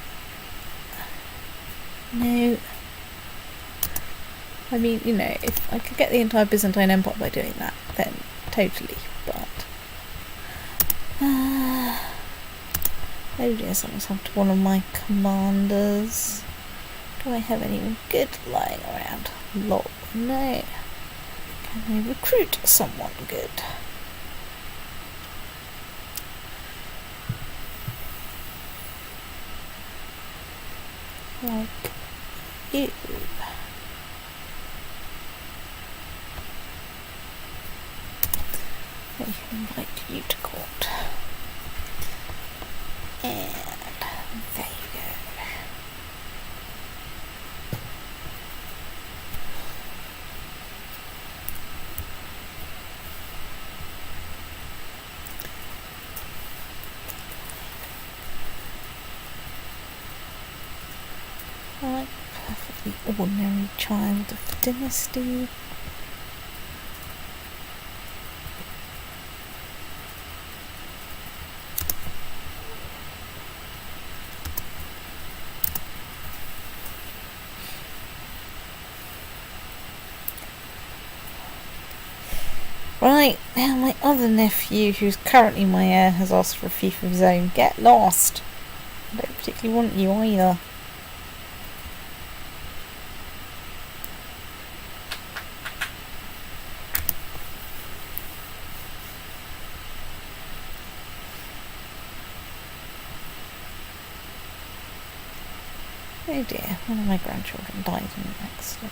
I mean, you know, if I could get the entire Byzantine Empire by doing that, then totally, but... oh dear, something's happened to one of my commanders. Do I have anyone good lying around? Lol, no. Can I recruit someone good? Like you. I can invite you to court. And there you go. Right, perfectly ordinary child of the dynasty. Right, now my other nephew, who's currently my heir, has asked for a fief of his own. Get lost! I don't particularly want you either. Oh dear, one of my grandchildren died in an accident.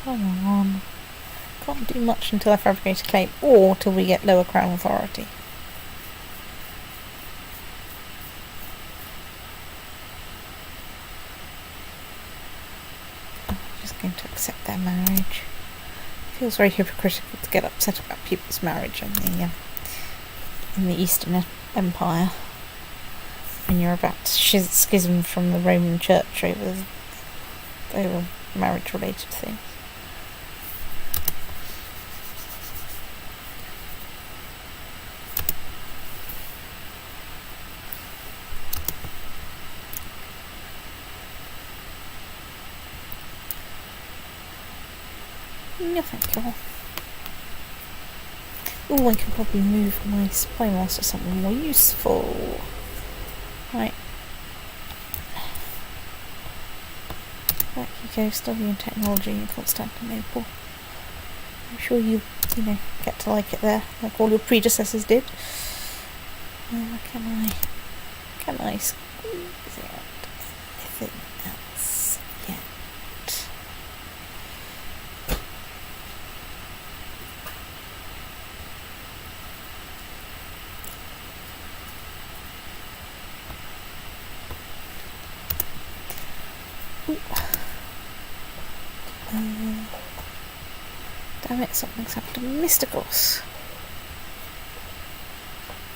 Come on. Can't do much until I fabricate a claim, or till we get lower crown authority. I'm just going to accept their marriage. Feels very hypocritical to get upset about people's marriage in the Eastern Empire when you're about to schism from the Roman Church over marriage-related things. No, thank you. Oh, I can probably move my spy master to something more useful. Right. Back you go, studying technology in Constantinople. I'm sure you get to like it there, like all your predecessors did. Can I squeeze out anything else yet? Damn it, something's happened to Mysticos.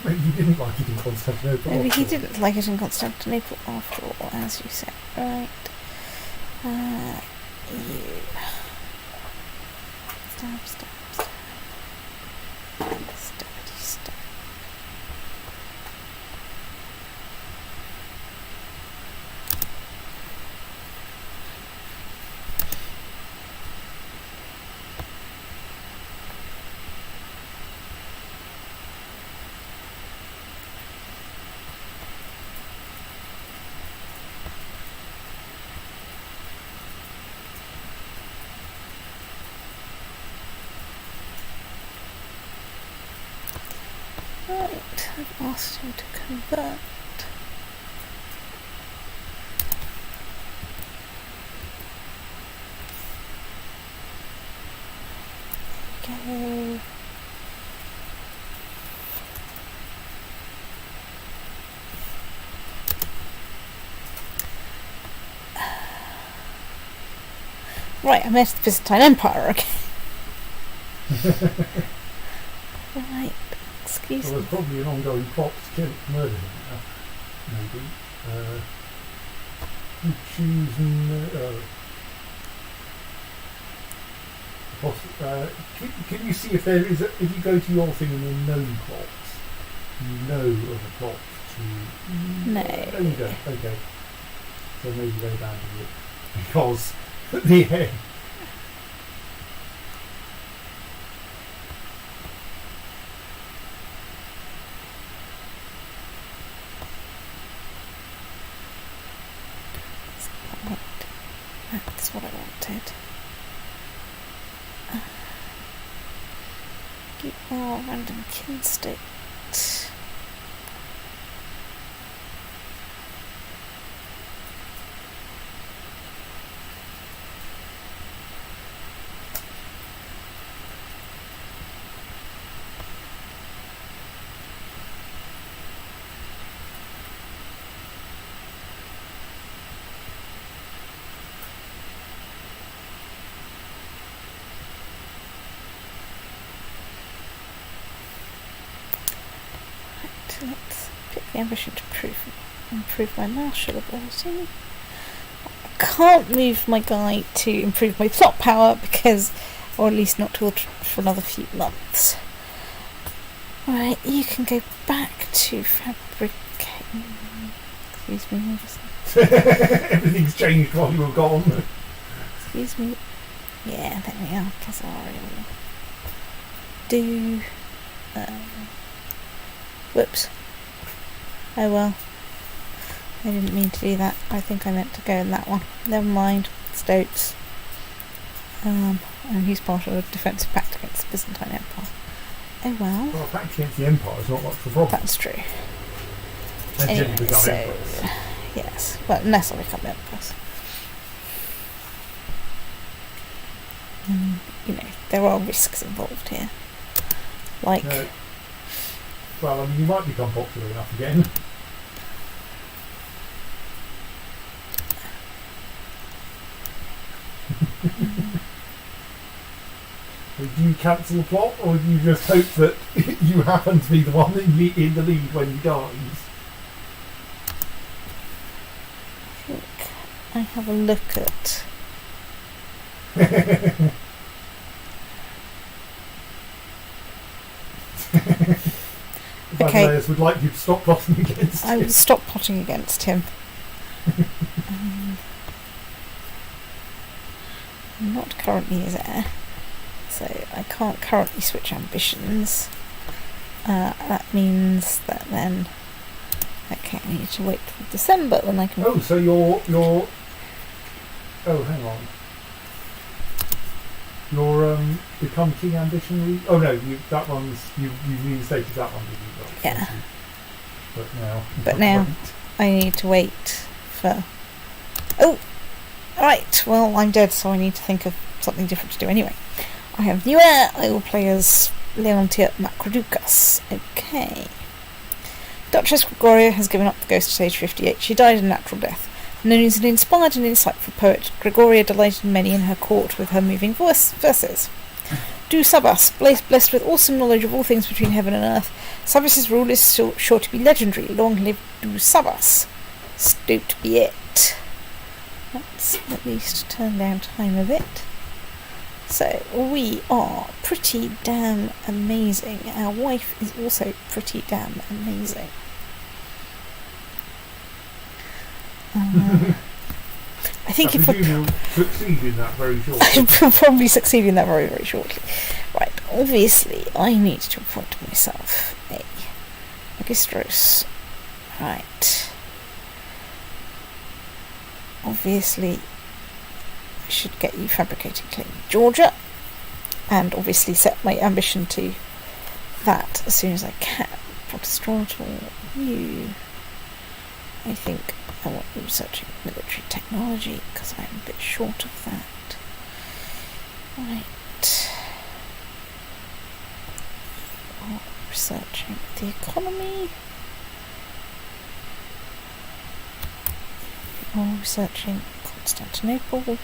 Maybe he didn't like it in Constantinople. Maybe he didn't like it in Constantinople after all, as you said. Right. You. Stab, stab, stab. Stabity, stab. Right, I've asked him to convert. Go. Right, I'm at the Byzantine Empire, okay. Right. Well, there's probably an ongoing plot to murder him now. maybe. You choose no. Can you see if there is if you go to your thing and there are known plots, you know of a plot to... No. Oh, you don't. Okay. So maybe they abandoned it. Because at the end... That's what I wanted. Keep more random kin state. Let's pick the ambition to improve my martial ability. I can't move my guy to improve my plot power because, or at least not for another few months. Right, you can go back to fabricating. Excuse me, what was that? Everything's changed while you were gone. Excuse me. Yeah, there we are. Because I will do. Whoops. Oh well. I didn't mean to do that. I think I meant to go in that one. Never mind. Stokes. And he's part of a defensive pact against the Byzantine Empire. Oh well. Well, a pact against the Empire is not much of a problem. That's true. Until you become So, emperors. yes. Well, unless I become empress. You know, there are risks involved here. Like... Well, I mean, you might become popular enough again. Do you cancel the plot, or do you just hope that you happen to be the one in the lead when he dies? I think I have a look at... Okay. Players would like you to stop plotting against him. I will stop plotting against him. I'm not currently his heir, so I can't currently switch ambitions. That means that then... Okay, I need to wait till December when I can... Oh, so you're... Oh, hang on. Your become king ambition. Oh no, that one's you reinstated that one, did you? Well, yeah. But now. I need to wait for. Oh, right. Well, I'm dead, so I need to think of something different to do anyway. I have new heir. I will play as Leontia Macrodoukas. Okay. Duchess Gregoria has given up the ghost at age 58. She died a natural death. Known as an inspired and insightful poet, Gregoria delighted many in her court with her moving verses. Do Sabas, blessed with awesome knowledge of all things between heaven and earth. Sabas's rule is sure to be legendary. Long live Do Sabas. Stoked be it. Let's at least turn down time a bit. So, we are pretty damn amazing. Our wife is also pretty damn amazing. I think if you'll succeed in that very shortly. I'll probably succeed in that very, very shortly. Right, obviously I need to appoint myself a Magistros. Right. Obviously I should get you fabricating claim Georgia, and obviously set my ambition to that as soon as I can. Protestator, you... I think I want you researching military technology because I'm a bit short of that. Right. Or researching the economy. Or researching Constantinople.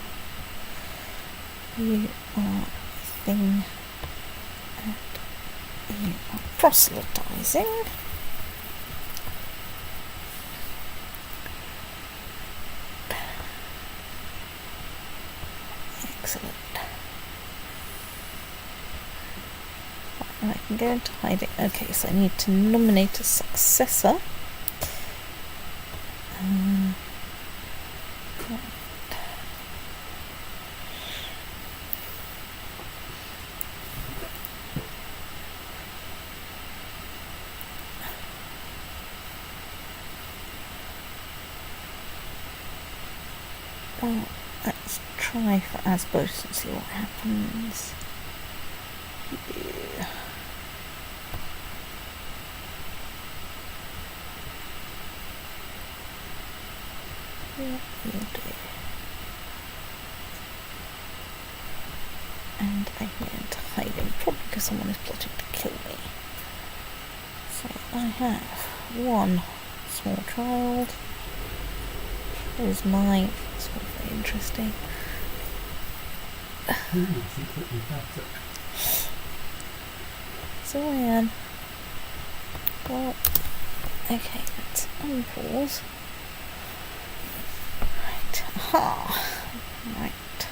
You are a thing. And you are proselytizing. Excellent. And I can go into hiding. Okay, so I need to nominate a successor. Well, let's try for Asbos and see what happens. Yeah. What will do? And I can go into hiding, probably because someone is plotting to kill me. So I have one small child. There's mine. It's not very interesting. So I am. Well, okay, let's unpause. Right, aha! Right.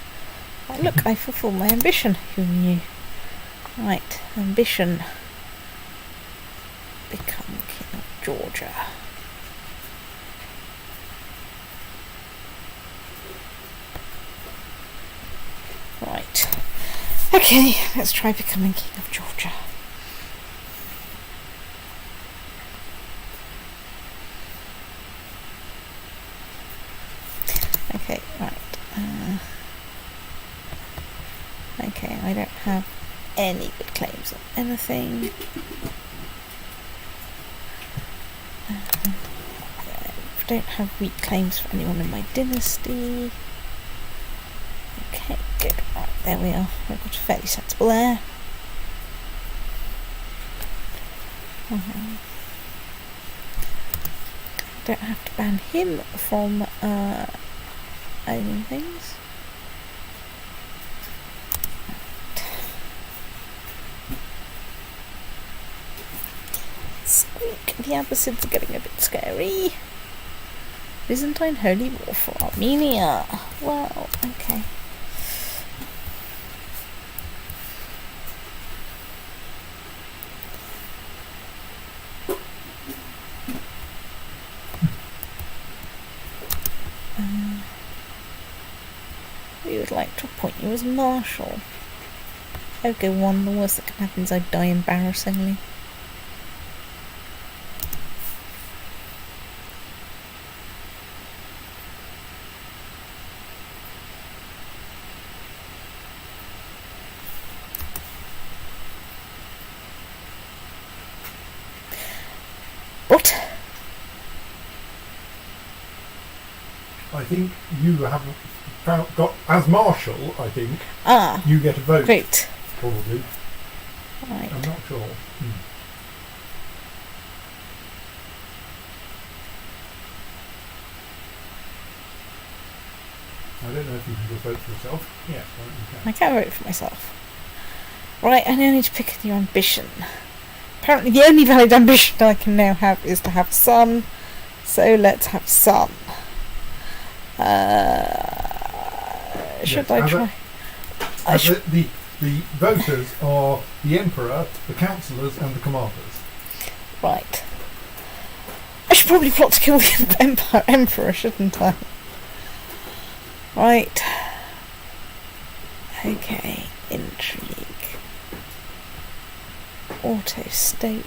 Oh, look, I fulfilled my ambition. Who knew? Right, ambition. Become King of Georgia. Right. Okay, let's try becoming King of Georgia. Okay, right. Okay, I don't have any good claims on anything. I don't have weak claims for anyone in my dynasty. Okay, good. Right, there we are. We've got a fairly sensible heir. Don't have to ban him from owning things. Squeak! The Abbasids are getting a bit scary. Byzantine Holy War for Armenia. Well, okay. We would like to appoint you as Marshal. Okay, one, the worst that can happen is I die embarrassingly. What? I think you have got, as Marshal, I think, you get a vote. Great. Probably. Right. I'm not sure. I don't know if you can just vote for yourself. Yes, you can. I can vote for myself. Right, I now need to pick a new ambition. Apparently the only valid ambition I can now have is to have a son. So let's have a son. Should I try? The voters are the Emperor, the Councillors and the Commanders. Right. I should probably plot to kill the Emperor, shouldn't I? Right. Okay. Intrigue. Auto-state.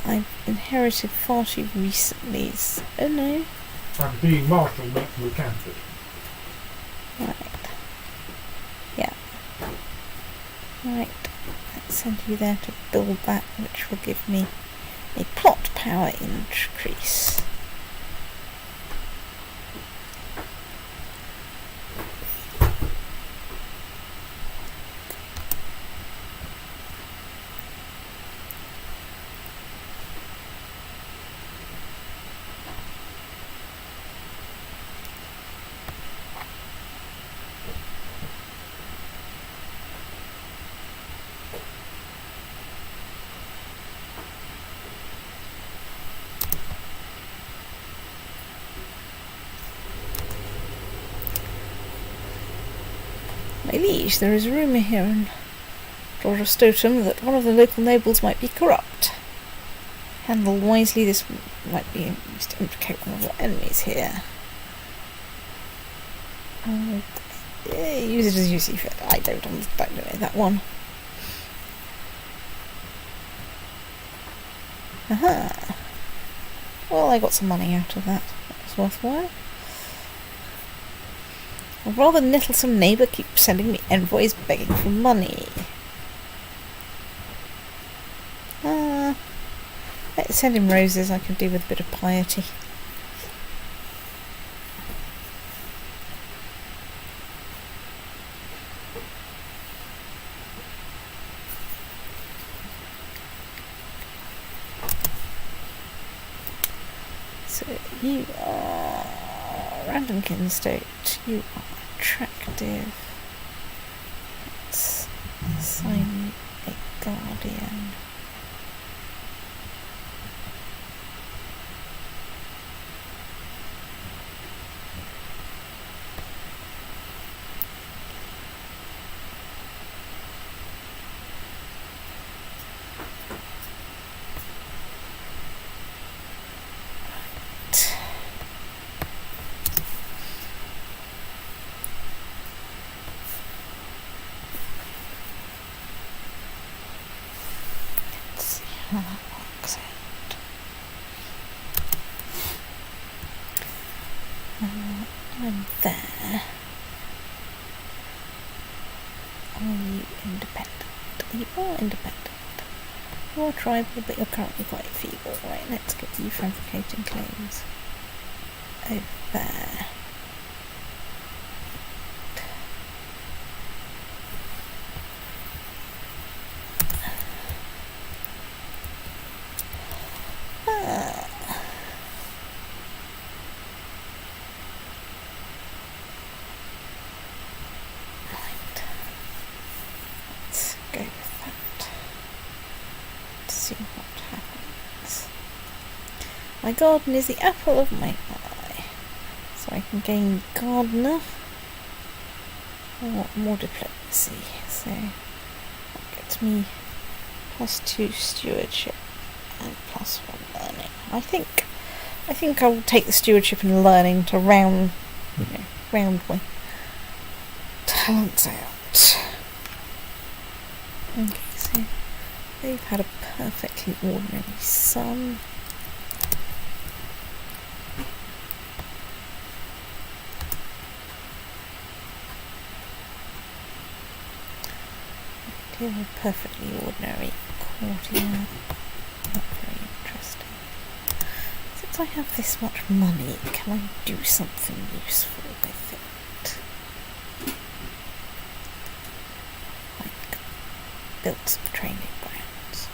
I've inherited far too recently. Oh no. And being Marshal makes you a candidate. Right. Yeah. Right. Let's send you there to build that, which will give me a plot power increase. My liege, there is a rumour here in Georgia Stotum that one of the local nobles might be corrupt. Handled wisely, this might be used to implicate one of our enemies here. Use it as you see fit. I don't know that one. Aha! Well, I got some money out of that. That was worthwhile. A rather nettlesome neighbour keeps sending me envoys begging for money. Let's send him roses. I can do with a bit of piety. So you are random kinstate. You are attractive. Let's assign you a guardian. How that works out. I'm there. Are you independent? You are independent. You are tribal, but you're currently quite feeble. Right, let's get you fabricating claims. Over there. My garden is the apple of my eye, so I can gain gardener or more diplomacy. So that gets me +2 stewardship and +1 learning. I think I'll take the stewardship and learning to round my talents out. Okay, so they've had a perfectly ordinary son. A perfectly ordinary courtier. Not very interesting. Since I have this much money, can I do something useful with it? Like build some training grounds.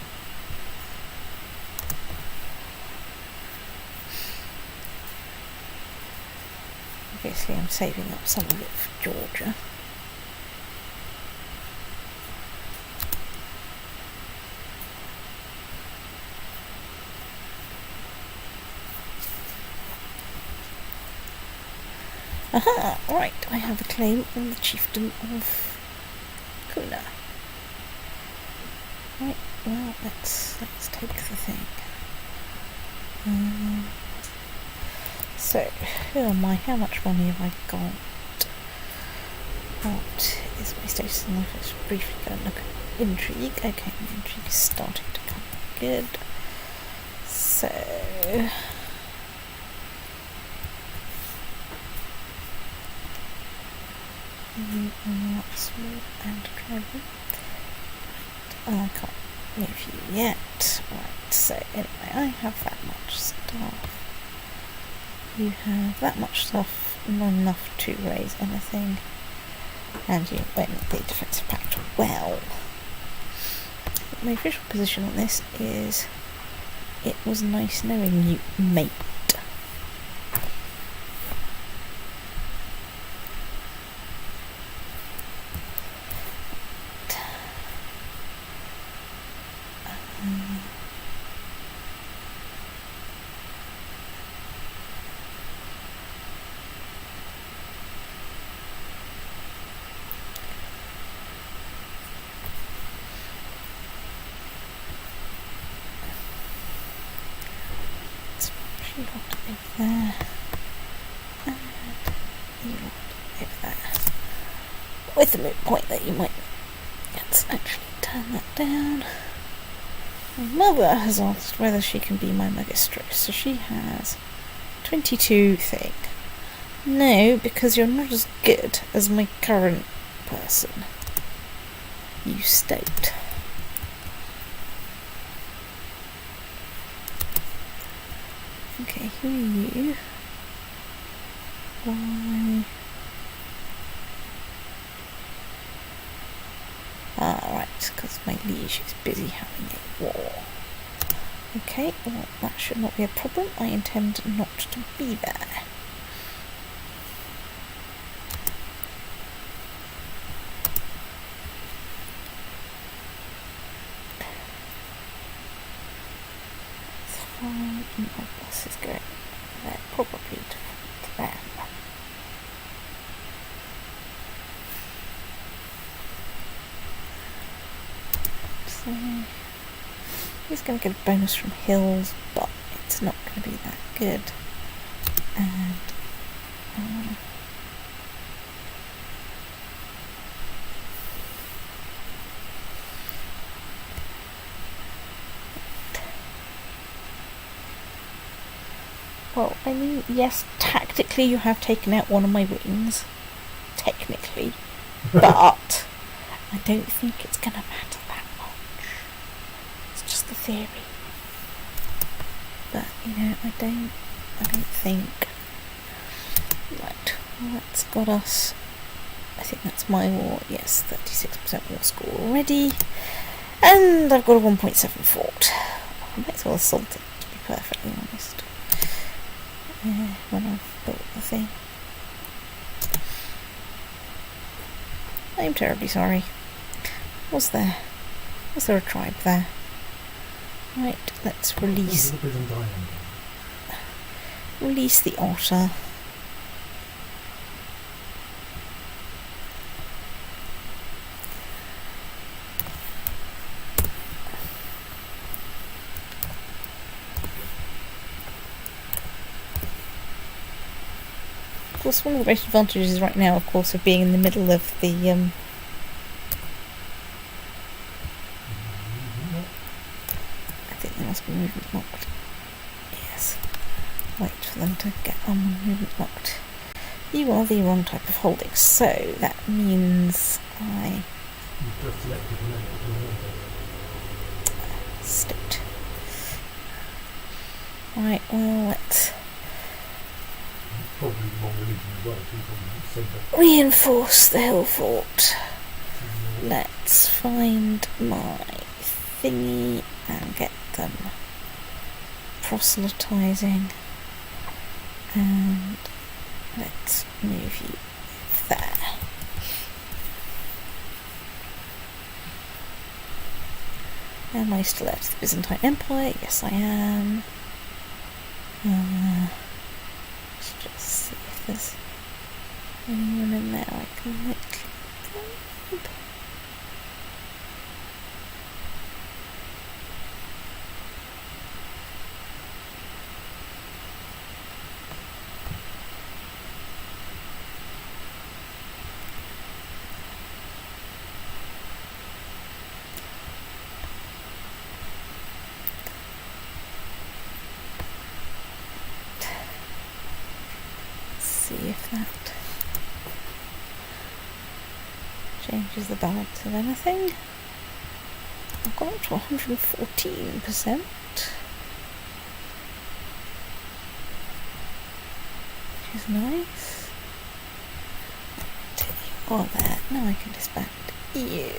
Obviously I'm saving up some of it for Georgia. Aha! Right, I have a claim on the chieftain of Kuna. Right, well, let's take the thing. So, who am I? How much money have I got? What is my status in life? Let's briefly go and look at intrigue. Okay, my intrigue is starting to come good. So... you are not small and tribal. I can't move you yet. Right, so anyway, I have that much stuff. You have that much stuff, not enough to raise anything. And you went the defensive pact well. My official position on this is it was nice knowing you, mate. You lot over there. And you lot over there. With the moot point that you might... Let's actually turn that down. My mother has asked whether she can be my magistress, so she has 22 thing. No, because you're not as good as my current person. You stout. Okay, who are you? Why? Ah, right, because my liege is busy having a war. Okay, well, that should not be a problem. I intend not to be there. That's fine. My boss is going there, probably to them. So, he's going to get a bonus from hills, but it's not going to be that good. And well, I mean, yes, tactically you have taken out one of my wings, technically, but I don't think it's going to matter that much. It's just the theory. But, you know, I don't think... Right, well, that's got us... I think that's my war. Yes, 36% war score already. And I've got a 1.7 fort. I might as well assault it, to be perfectly honest. When I've built the thing. I'm terribly sorry. Was there a tribe there? Right, let's release the otter. Of course, one of the great advantages right now, of course, of being in the middle of the I think there must be movement locked. Yes. Wait for them to get on movement locked. You are the wrong type of holding, so that means I... State. Right, well, let's... Probably wrong religion as well, too, reinforce the hill fort. Let's find my thingy and get them proselytizing. And let's move you there. Am I still at the Byzantine Empire? Yes, I am. Let's just see if there's anyone in there I can make. See if that changes the balance of anything. I've gone up to 114%. Which is nice. Oh, there. Now I can disband you.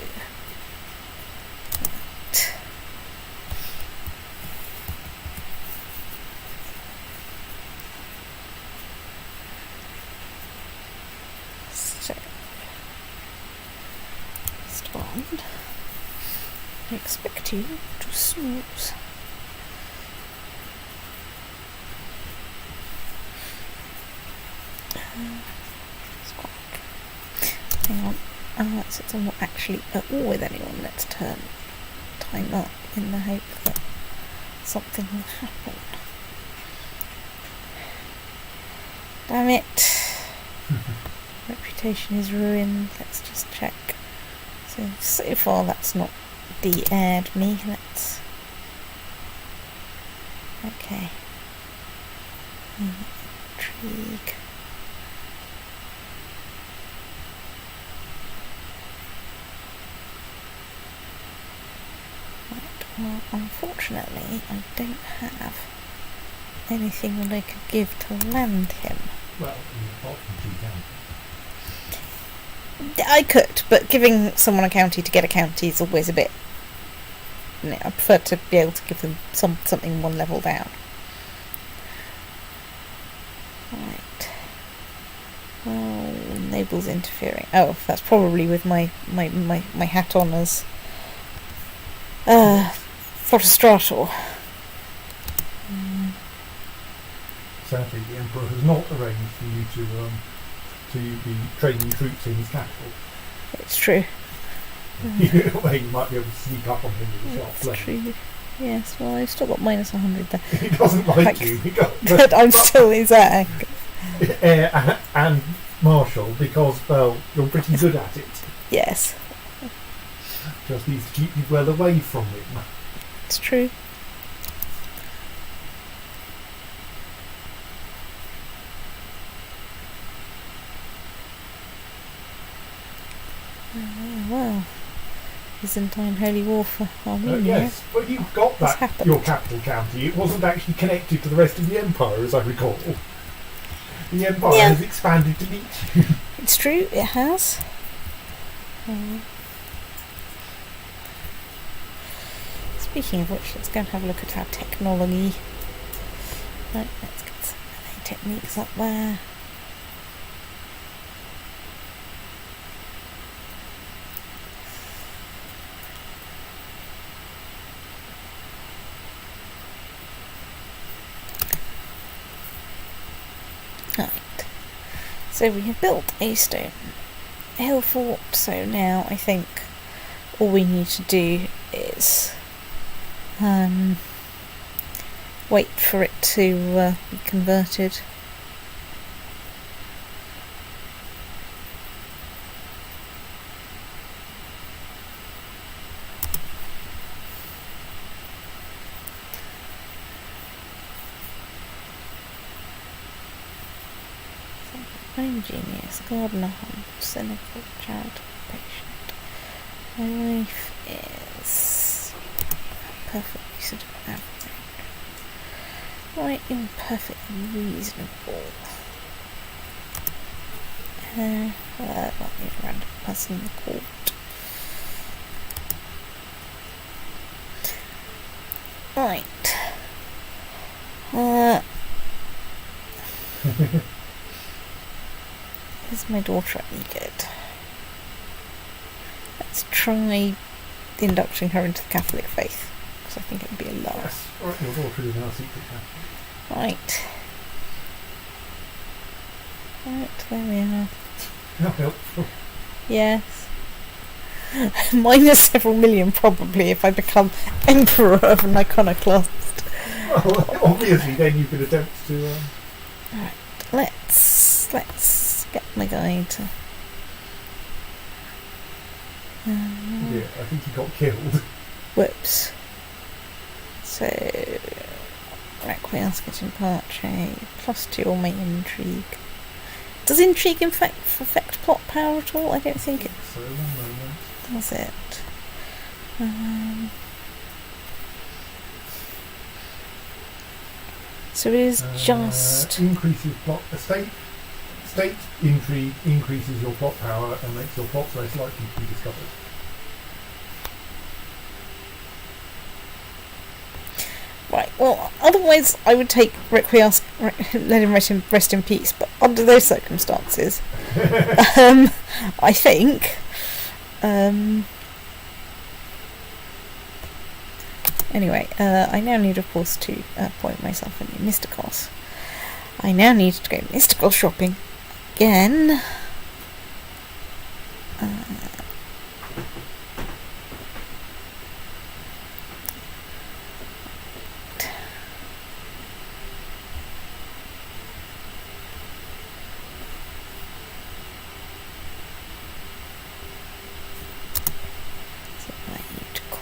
Right. So, respond. I expect you to snooze. Hang on. Since I'm not actually at war with anyone, let's turn time up in the hope that something will happen. Damn it. Reputation is ruined. Let's just check. So far that's not de-aired me. Let's... Okay. Intrigue. Right, well, unfortunately I don't have anything that I could give to land him. Well, apart from G I could, but giving someone a county to get a county is always a bit... I prefer to be able to give them something one level down. Right. Oh, Noble's interfering. Oh, that's probably with my hat on as Fotostrator. Sadly, the Emperor has not arranged for you to be training troops in his capital. It's true. Well, you might be able to sneak up on him with a sharp It's blade. true. Yes, well, I've still got minus 100 there. He doesn't like you. But I'm still his heir. Heir and Marshal, because, well, you're pretty good at it. Yes, Just needs to keep you well away from him. it's true. Well, Byzantine Holy War for Armenia. Yes, but you've got What's that, happened? your capital county. It wasn't actually connected to the rest of the Empire, as I recall. The Empire Yeah. has expanded to meet you. It's true, it has. Speaking of which, let's go and have a look at our technology. Right, let's get some melee techniques up there. Right, so we have built a stone hill fort, so now I think all we need to do is wait for it to be converted. I'm genius, gardener, humble, cynical, charitable, patient. My wife is perfectly sort of average. Right, imperfectly reasonable. Not need a random person in the court. Right. Is my daughter any good? Let's try inducting her into the Catholic faith, because I think it would be a lot. Yes, right, your daughter is now secret catholic. Right. Right, there we are. How helpful. Yes. Minus several million probably if I become Emperor of an Iconoclast. Well, obviously then you could attempt to... Right, let's get my guy to... Yeah, I think he got killed. Whoops. So... Requiesce getting Parche, +2 on my intrigue. Does intrigue in fact affect plot power at all? I don't think it So, one moment. does it. So it is just... Increases plot... State intrigue increases your plot power and makes your plots less likely to be discovered. Right, well, otherwise I would take Requiesce, let him rest in peace, but under those circumstances, I think, anyway, I now need, of course, to appoint myself a new Mysticos. I now need to go mystical shopping again.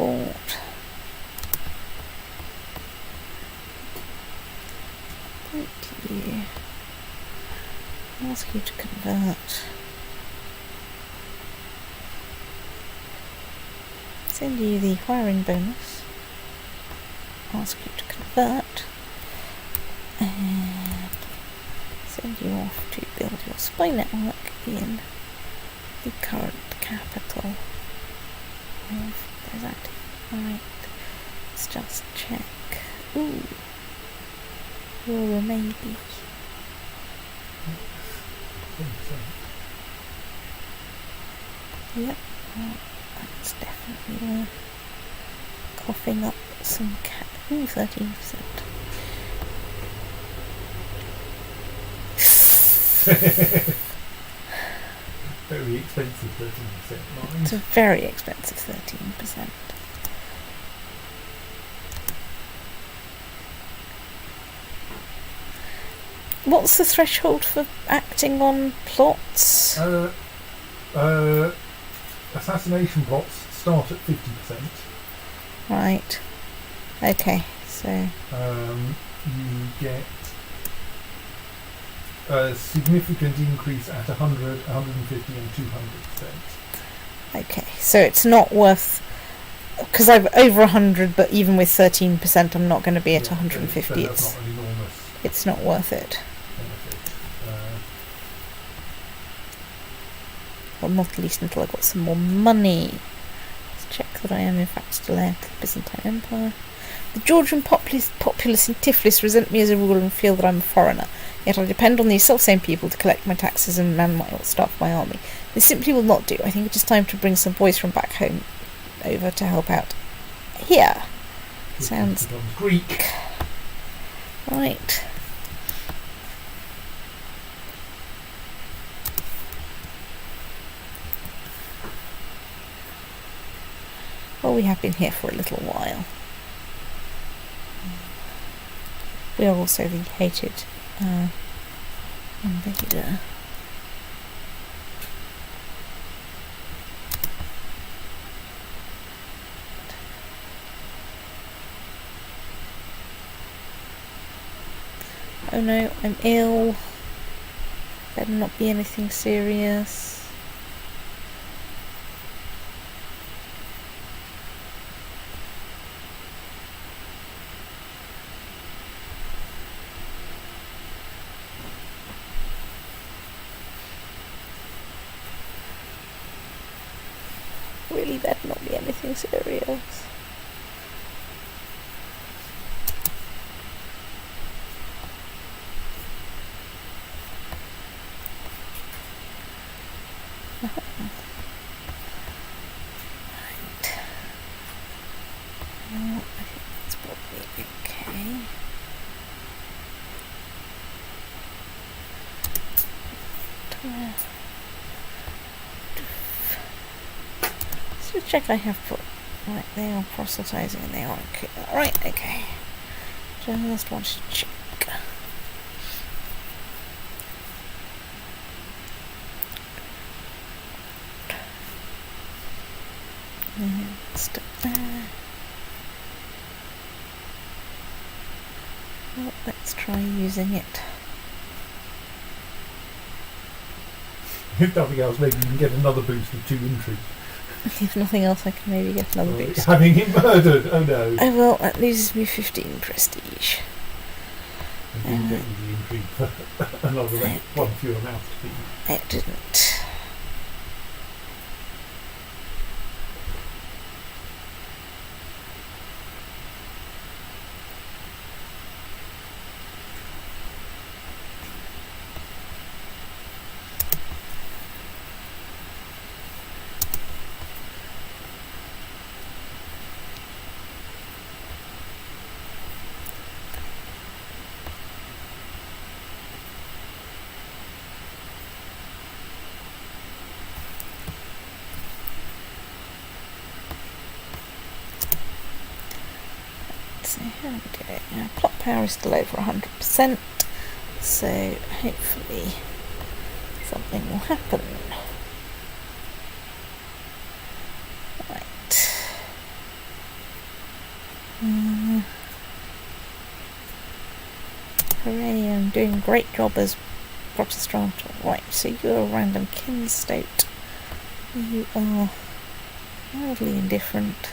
Export. Thank you. Ask you to convert. Send you the hiring bonus. Ask you to convert. And send you off to build your spy network in the current capital of Byzantine. Right, let's just check. Ooh, you're a maybe. Yep, well, that's definitely worth coughing up some Ooh, 13%. Very expensive 13%. Mine. It's a very expensive 13%. What's the threshold for acting on plots? Assassination plots start at 50%. Right. Okay, so... you get a significant increase at 100, 150 and 200%. Okay, so it's not worth... Because I've over 100, but even with 13%, I'm not going to be at 150. So that's not an enormous it's not worth it. benefit. Well, not least until I've got some more money. Let's check that I am in fact still heir to the Byzantine Empire. The Georgian populace in Tiflis resent me as a ruler and feel that I'm a foreigner. Yet I depend on these self-same people to collect my taxes and man my staff my army. This simply will not do. I think it is time to bring some boys from back home over to help out here. Sounds Greek. Right. Well, we have been here for a little while. We are also the hated invader. Oh no, I'm ill. Better not be anything serious. Really better not be anything serious. Well, I think that's probably okay. So check I have put right, they are proselytizing and they are okay. Right, okay. Just want to check. Stop there. Well, let's try using it. If nothing else, maybe you can get another boost of 2 intrigue. If nothing else, I can maybe get another boost. Having him murdered, oh no. Oh well, that loses me 15 prestige. I didn't get you the intrigue for another one fewer mouth to feed. It didn't. So how are we doing? Our plot power is still over 100%, so hopefully something will happen. Right. doing a great job as Protestant. Right, so you're a random kin state. You are mildly indifferent.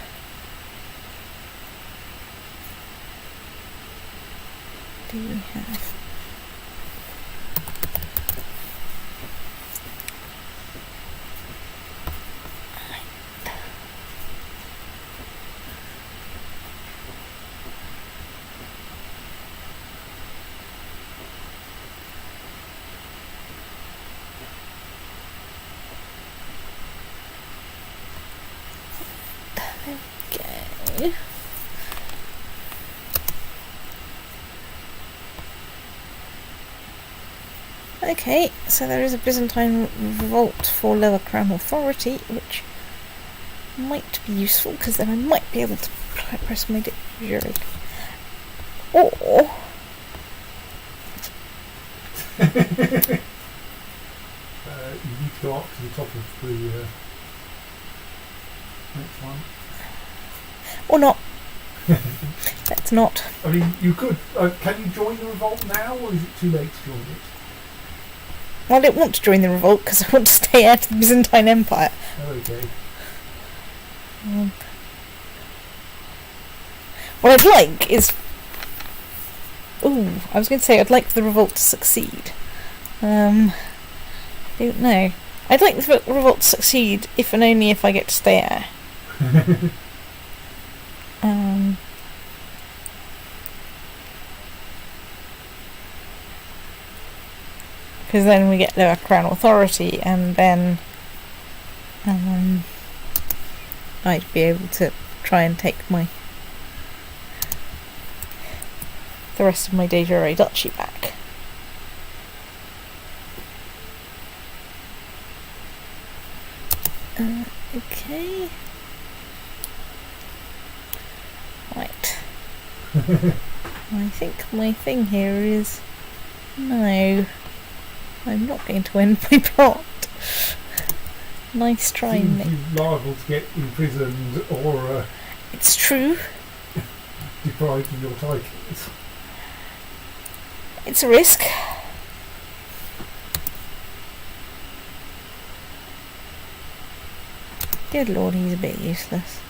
Do we have... Okay, so there is a Byzantine revolt for lower crown authority, which might be useful, because then I might be able to press my jury. Or... you need to go up to the top of the next one. Or not. Let's not. I mean, you could... can you join the revolt now, or is it too late to join it? Well, I don't want to join the revolt because I want to stay out of the Byzantine Empire. Okay. What I'd like is... Ooh, I was going to say I'd like the revolt to succeed. Don't know. I'd like the revolt to succeed if and only if I get to stay out. Because then we get lower crown authority, and then I'd be able to try and take the rest of my de jure duchy back. Okay. Right. I think my thing here is no. I'm not going to end my plot. Nice try, Nick. You're liable to get imprisoned or it's true. deprived of your titles. It's a risk. Good lord, he's a bit useless.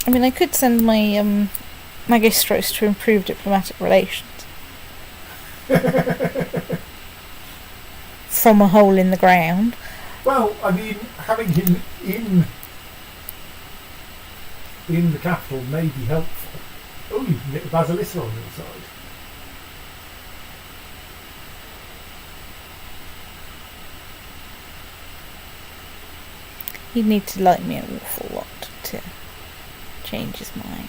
I mean, I could send my magistros to improve diplomatic relations from a hole in the ground. Well, I mean, having him in the capital may be helpful. Oh, you can get the Basilissa on your side. He'd need to like me an awful lot to change his mind.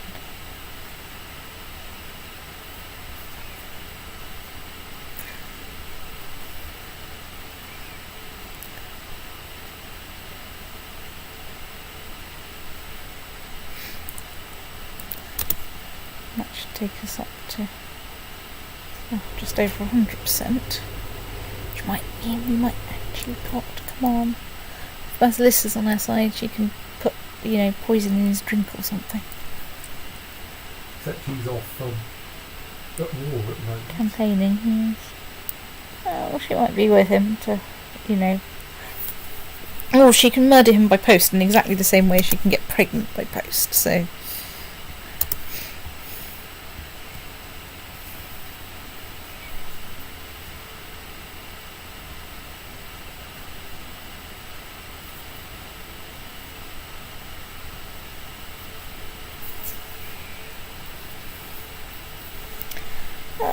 That should take us up to just over 100%, which might mean we might actually got to come on. If Basilissa's on our side, she can put, poison in his drink or something. Except she's off at war at the moment. Campaigning, yes. Well, she might be with him to, Or she can murder him by post in exactly the same way she can get pregnant by post, so...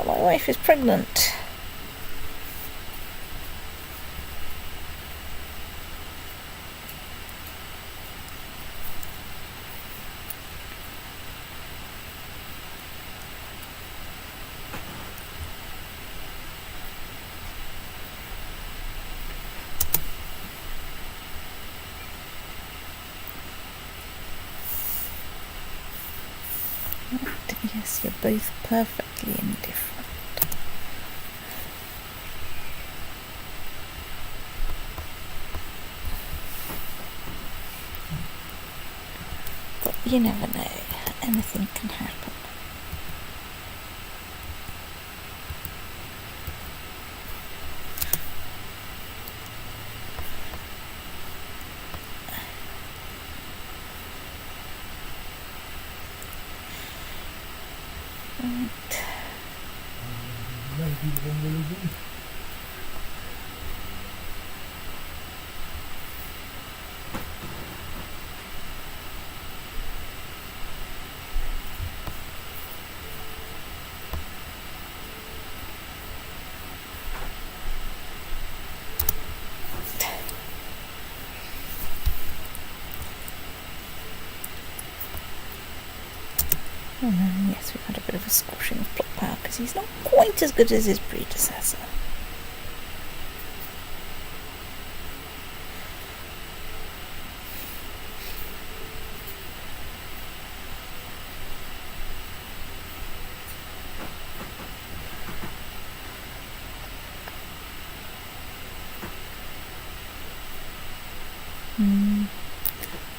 my wife is pregnant. Yes, you're both perfectly indifferent. But you never know. Anything can happen. Maybe the wrong religion. Yes, we've had a bit of a squashing of plot power because he's not quite as good as his predecessor.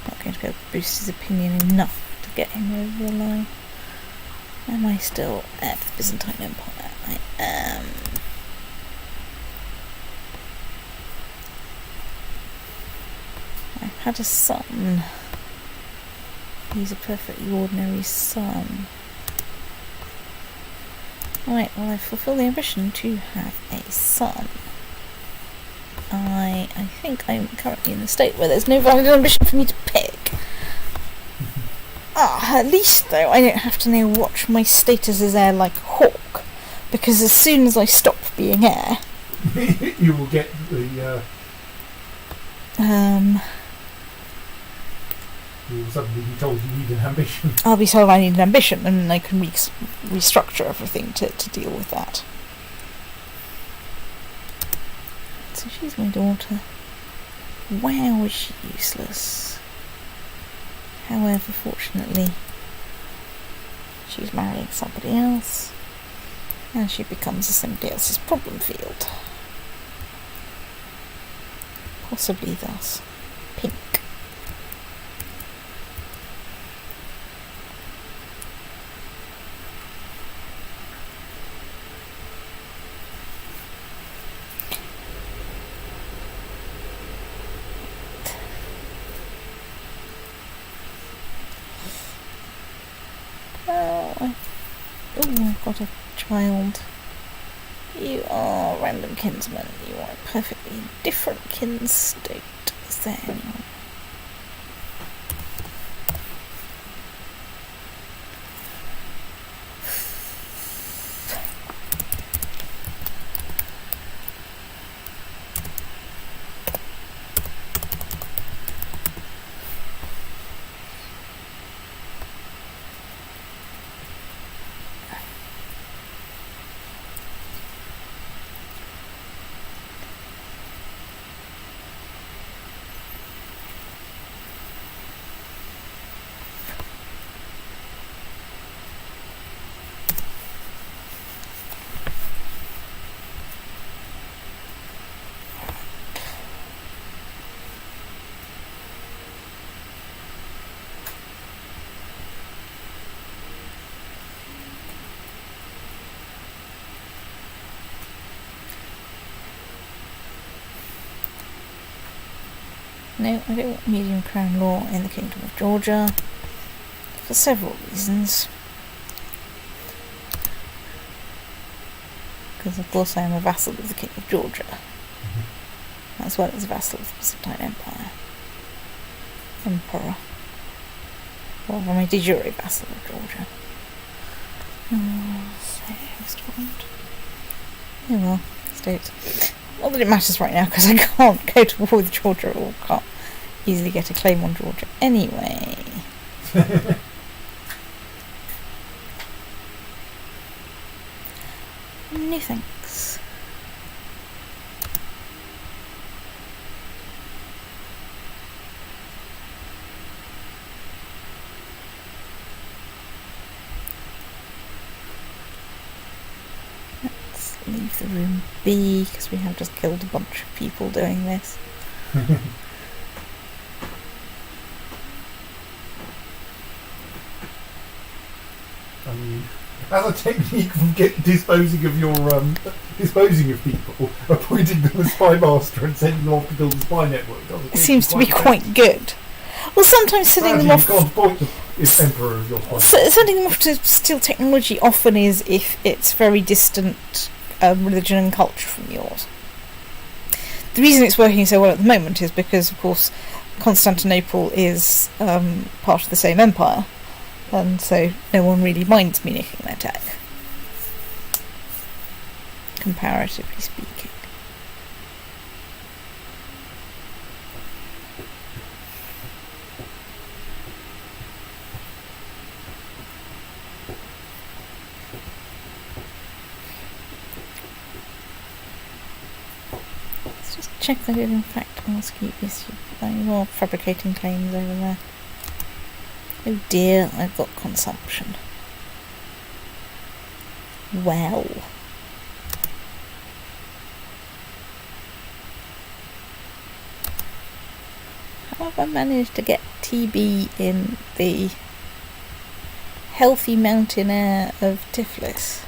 Not going to be able to boost his opinion enough to get him over the line. Am I still at the Byzantine Empire? I am. I've had a son. He's a perfectly ordinary son. Right, well I've fulfilled the ambition to have a son. I think I'm currently in the state where there's no valid ambition for me to pick. At least though I don't have to now watch my status as heir like a hawk, because as soon as I stop being heir, you will get the. You will suddenly be told you need an ambition. I'll be told I need an ambition, and I can restructure everything to deal with that. So she's my daughter. Wow, is she useless. However, fortunately, she's marrying somebody else, and she becomes somebody else's problem field. Possibly thus pink. I've got a child. You are random kinsman. You are a perfectly different kin state. Is there anyone? No, I don't want medium crown law in the Kingdom of Georgia for several reasons. Because of course I am a vassal of the King of Georgia, as well as a vassal of the Byzantine Empire. Emperor. Or I'm a de jure vassal of Georgia. So, Scotland. Oh well, states. Not that it matters right now, because I can't go to war with Georgia, or can't easily get a claim on Georgia anyway. No thanks. leave the room be, because we have just killed a bunch of people doing this. I mean, as a technique for disposing of people, appointing them as spy master and sending them off to build a spy network. It seems to be quite good. Well, sometimes sending them off... You can't appoint the emperor of your spy. Sending them off to steal technology often is if it's very distant religion and culture from yours. The reason it's working so well at the moment is because, of course, Constantinople is part of the same empire, and so no one really minds me nicking their tech, comparatively speaking. Let's just check that it in fact asking is more fabricating claims over there. Oh dear, I've got consumption. Well. How have I managed to get TB in the healthy mountain air of Tiflis?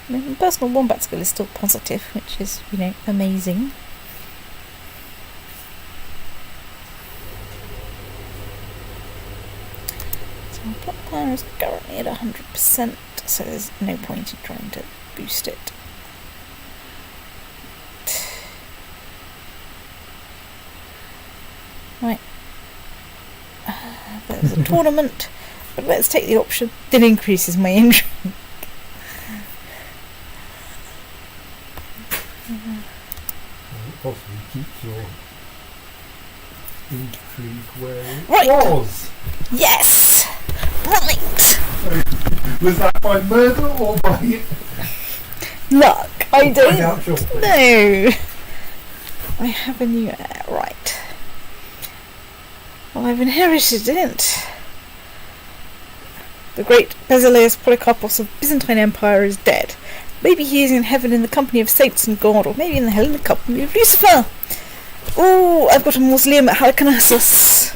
I mean, the personal wombat skill is still positive, which is, amazing. So our plot power is currently at 100%, so there's no point in trying to boost it. Right. There's a tournament, but let's take the option that increases my injury. Possibly keeps your intrigue where it Right. was. Yes! Right! Was that by murder or by Luck! I find out don't shortly? know! I have a new heir, right. Well, I've inherited it. The great Basileus Polycarpos of Byzantine Empire is dead. Maybe he is in heaven in the company of saints and God, or maybe in the hell in the company of Lucifer. Oh, I've got a mausoleum at Halicarnassus.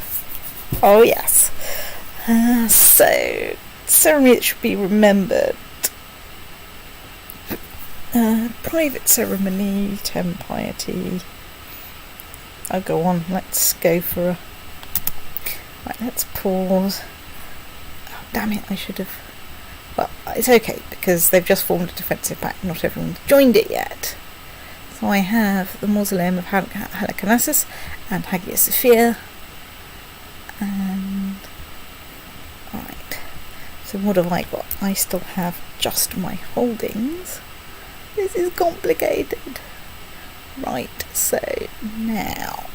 Oh, yes. So, ceremony that should be remembered. Private ceremony, temp piety. Oh, go on, let's go for a... Right, let's pause. Oh, damn it, I should have... Well, it's okay, because they've just formed a defensive pact. Not everyone's joined it yet. So I have the Mausoleum of Halicarnassus and Hagia Sophia. And... Right. So what have I got? I still have just my holdings. This is complicated. Right, so now...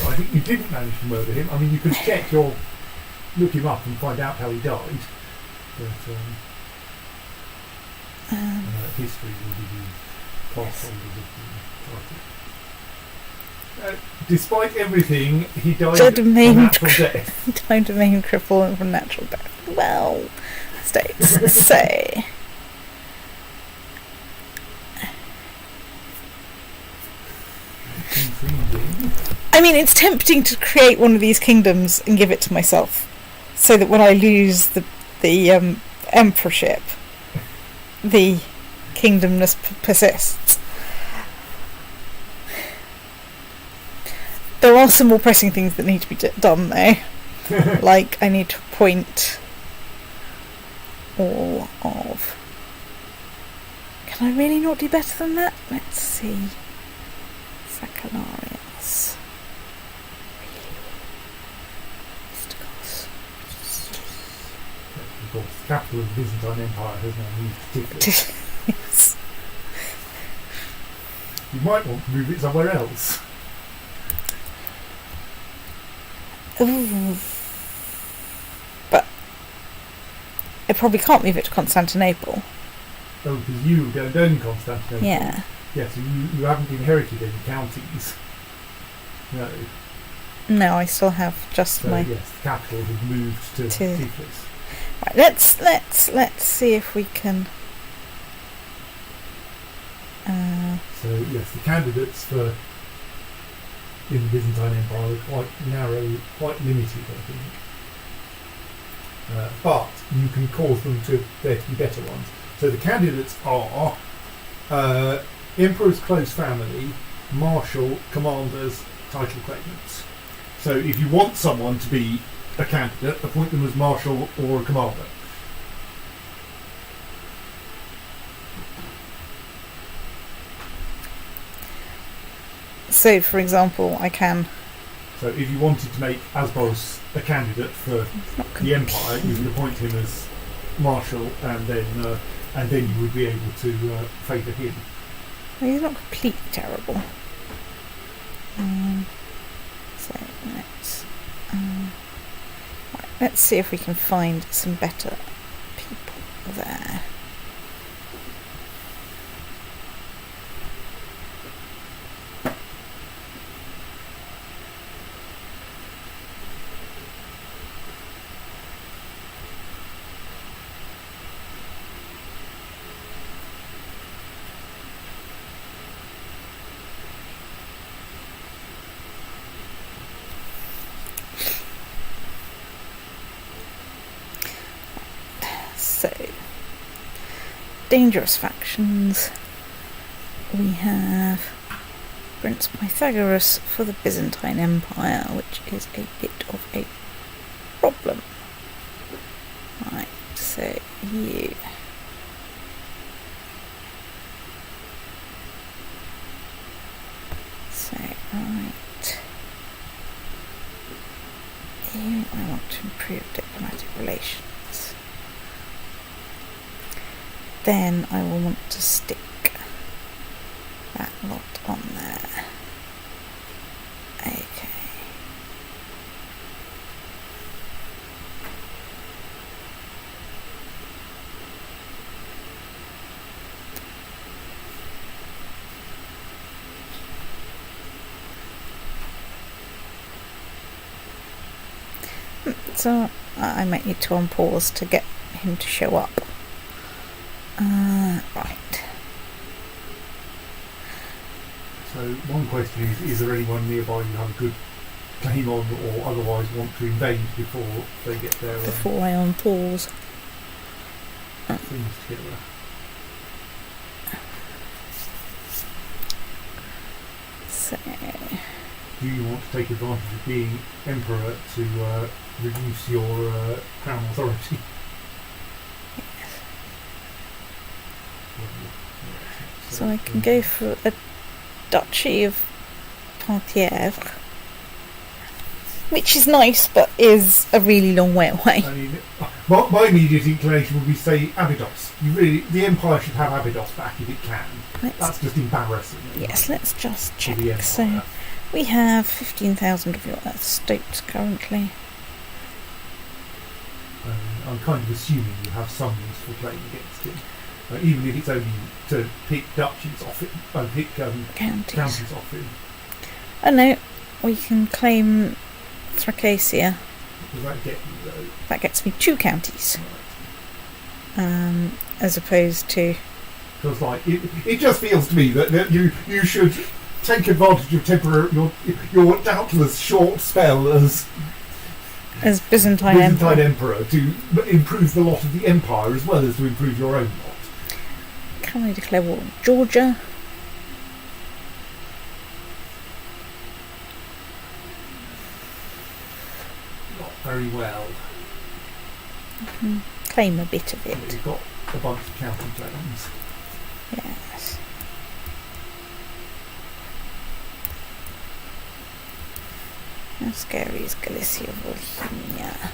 Well, I think you didn't manage to murder him. I mean, you could check look him up and find out how he died. But history will give you past holders of the title. Despite everything, he died a natural death. He died of main cripple and from natural death. Well, states say. Intriguing. I mean, it's tempting to create one of these kingdoms and give it to myself, so that when I lose the emperorship, the kingdomness persists. There are some more pressing things that need to be done, though. Like, I need to appoint all of... Can I really not do better than that? Let's see. Sacanarius. Of course, the capital of the Byzantine Empire has now moved to Tiflis. Yes. You might want to move it somewhere else. Ooh. But I probably can't move it to Constantinople. Oh, because you don't own Constantinople. Yeah. Yeah, so you haven't inherited any counties. No. No, I still have just So my. yes, the capital has moved to Tiflis. Right, let's see if we can. So yes, the candidates for in the Byzantine Empire are quite narrow, quite limited, I think. But you can cause them there to be better ones. So the candidates are Emperor's close family, marshal, commanders, title claimants. So if you want someone to be a candidate, appoint them as marshal or a commander. So, for example, I can. So if you wanted to make Asboros a candidate for the Empire, you would appoint him as marshal, and then you would be able to favour him. Well, he's not completely terrible. So let's see if we can find some better people there. So, dangerous factions. We have Prince Pythagoras for the Byzantine Empire, which is a bit of a problem. Right, so you. So, right. You, I want to improve diplomatic relations. Then I will want to stick that lot on there. Okay. So I might need to unpause to get him to show up. Right. So one question is there anyone nearby you have a good claim on or otherwise want to invade before they get their Before I unpause. things together? So, Do you want to take advantage of being emperor to reduce your crown authority? so I can go for a Duchy of Penthièvre, which is nice, but is a really long way away. I mean, my immediate inclination would be say Abydos. The Empire should have Abydos back if it can. That's just embarrassing. Yes, let's just check. The So we have 15,000 of your Earth states currently. I'm kind of assuming you have some useful claim against him. Even if it's only to pick duchies off him, pick counties off him. Oh no, we can claim Thracasia. What does that get you though? That gets me 2 counties. Right. As opposed to... Because it just feels to me that you should take advantage of your doubtless short spell as Byzantine Emperor to improve the lot of the Empire as well as to improve your own lot. Can I declare war on Georgia? Not very well. I can claim a bit of it. You've got a bunch of county claims. Yes. How scary is Galicia Volhynia?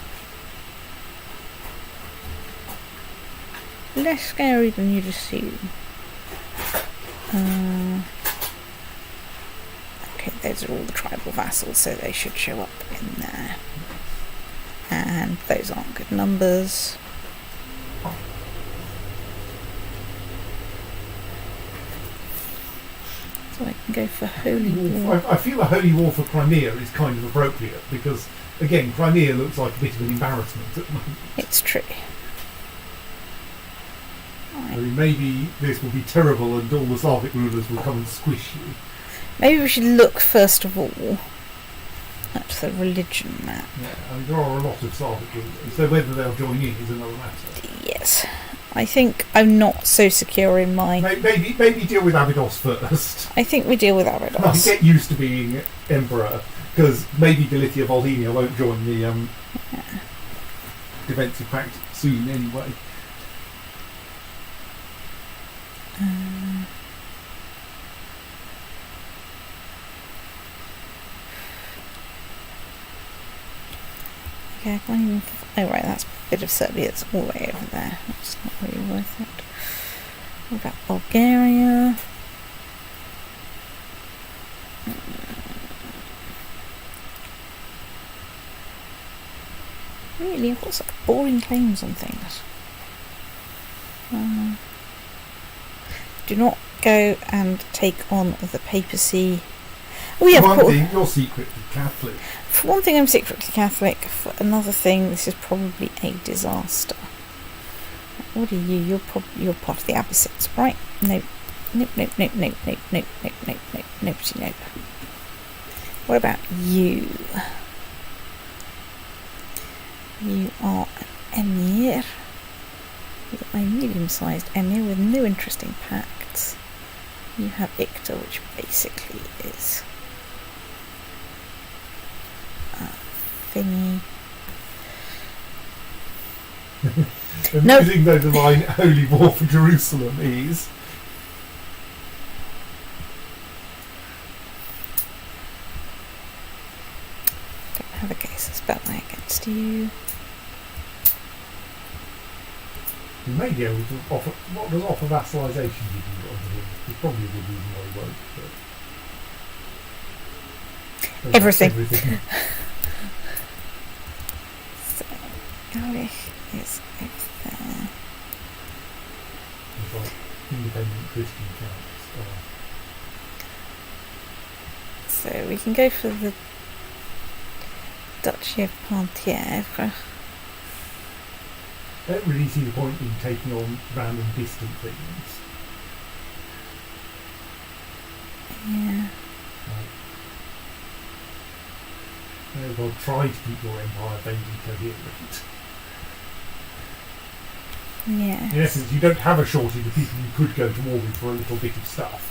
Less scary than you'd assume. Okay, those are all the tribal vassals, so they should show up in there. And those aren't good numbers. So I can go for Holy War. I feel a holy war for Crimea is kind of appropriate because, again, Crimea looks like a bit of an embarrassment at the moment. It's true. I mean, maybe this will be terrible and all the Slavic rulers will come and squish you. Maybe we should look first of all at the religion map. Yeah, I mean, there are a lot of Slavic rulers, so whether they'll join in is another matter. Yes. I think I'm not so secure in my... Maybe deal with Abydos first. I think we deal with Abydos. Get used to being emperor, because maybe Galicia Volhynia won't join the defensive pact soon anyway. Okay, I can't even... Oh right, that's a bit of Serbia, it's all the way over there. That's not really worth it. What about Bulgaria? Really, I've got such boring claims on things. Do not go and take on the papacy. Oh yeah, One thing, you're secretly Catholic. For one thing, I'm secretly Catholic. For another thing, this is probably a disaster. What are you? You're part of the Abbasids, right? Nope. Nope. What about you? You are an emir. You're a medium-sized emir with no interesting pacts. You have Icta, which basically is thingy. Amusing though the line "Holy War for Jerusalem" is. Don't have a case of spelling against you. You may be able to offer. What does offer vassalisation give you over here? It's probably a good reason why you won't. But Everything. So, Gallic is over there. It's like independent Christian counts. So we can go for the Duchy of Penthièvre. I don't really see the point in taking on random distant things. Yeah. They'll try to keep your empire vaguely coherent. Yeah. In essence, you don't have a shortage of people you could go to war with for a little bit of stuff.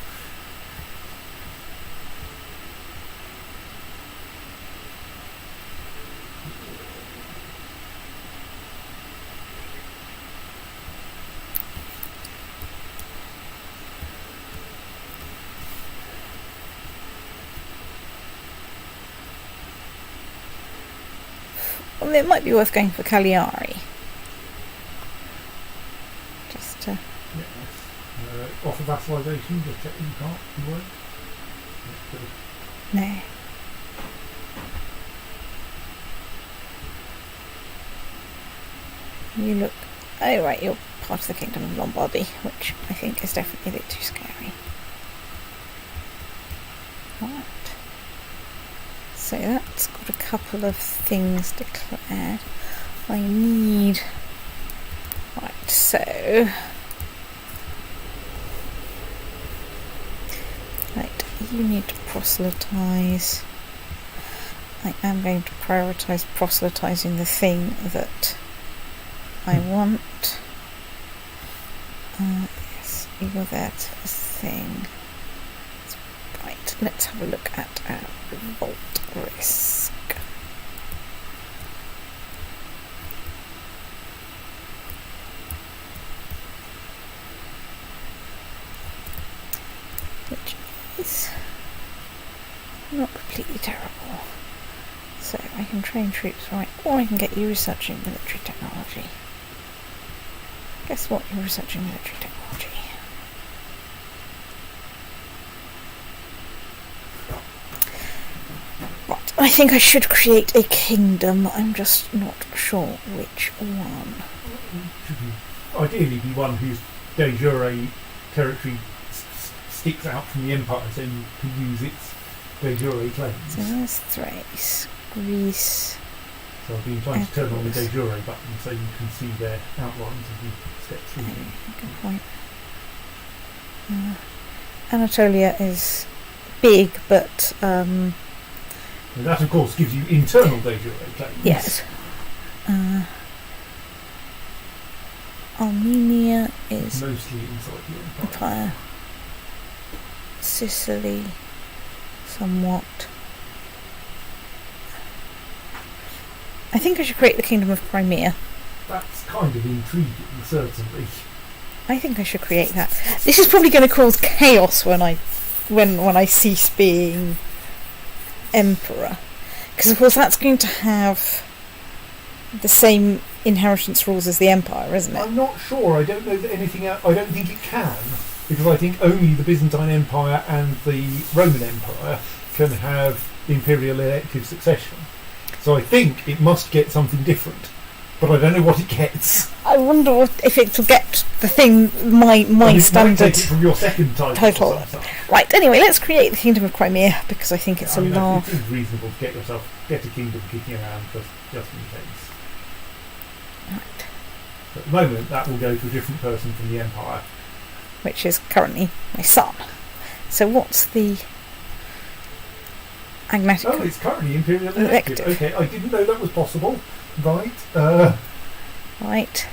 Well, it might be worth going for Cagliari. Just to... Yes. Offer vassalisation, just check you can't, you won't. No. You look... Oh right, you're part of the Kingdom of Lombardy, which I think is definitely a bit too scary. Right. So that's got a couple of things declared. I need... Right, so... Right, you need to proselytise. I am going to prioritise proselytising the thing that I want. Yes, you're there to this thing. Right, let's have a look at our revolt risk. Which is not completely terrible. So I can train troops, right, or I can get you researching military technology. Guess what? You're researching military technology. Right, I think I should create a kingdom. I'm just not sure which one. Should ideally be one whose de jure territory sticks out from the empire, so you can use its de jure claims. So there's Thrace, Greece. So I've been trying to turn on the de jure button so you can see their outlines as you step through them. Good point. Anatolia is big, but And that, of course, gives you internal de jure claims. yes. Armenia is Mostly inside the empire. empire. Sicily, somewhat. I think I should create the Kingdom of Crimea. That's kind of intriguing, certainly. I think I should create that. This is probably going to cause chaos when I cease being emperor, because of course that's going to have the same inheritance rules as the empire, isn't it? I'm not sure. I don't know that anything else. I don't think it can, because I think only the Byzantine Empire and the Roman Empire can have imperial elective succession. So I think it must get something different, but I don't know what it gets. I wonder if it will get the thing my standard Might take it from your second title. Right. Anyway, let's create the Kingdom of Crimea because I think it's It large. is reasonable to get a kingdom kicking around just in case. Right. At the moment, that will go to a different person from the empire. Which is currently my son. So what's the agnatic? Oh, it's currently imperial elective. Elective. Okay, I didn't know that was possible. Right. Right.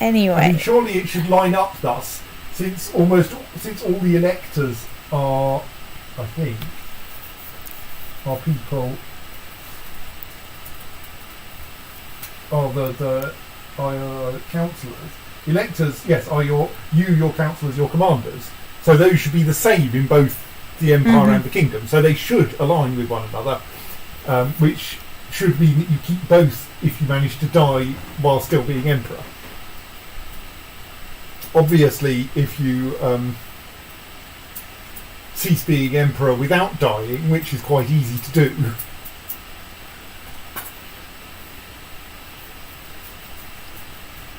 Anyway. I mean, surely it should line up thus, since all the electors are, I think, are people, are the councillors. Electors, yes, are your councillors, your commanders. So those should be the same in both the empire and the kingdom. So they should align with one another, which should mean that you keep both if you manage to die while still being emperor. Obviously, if you cease being emperor without dying, which is quite easy to do,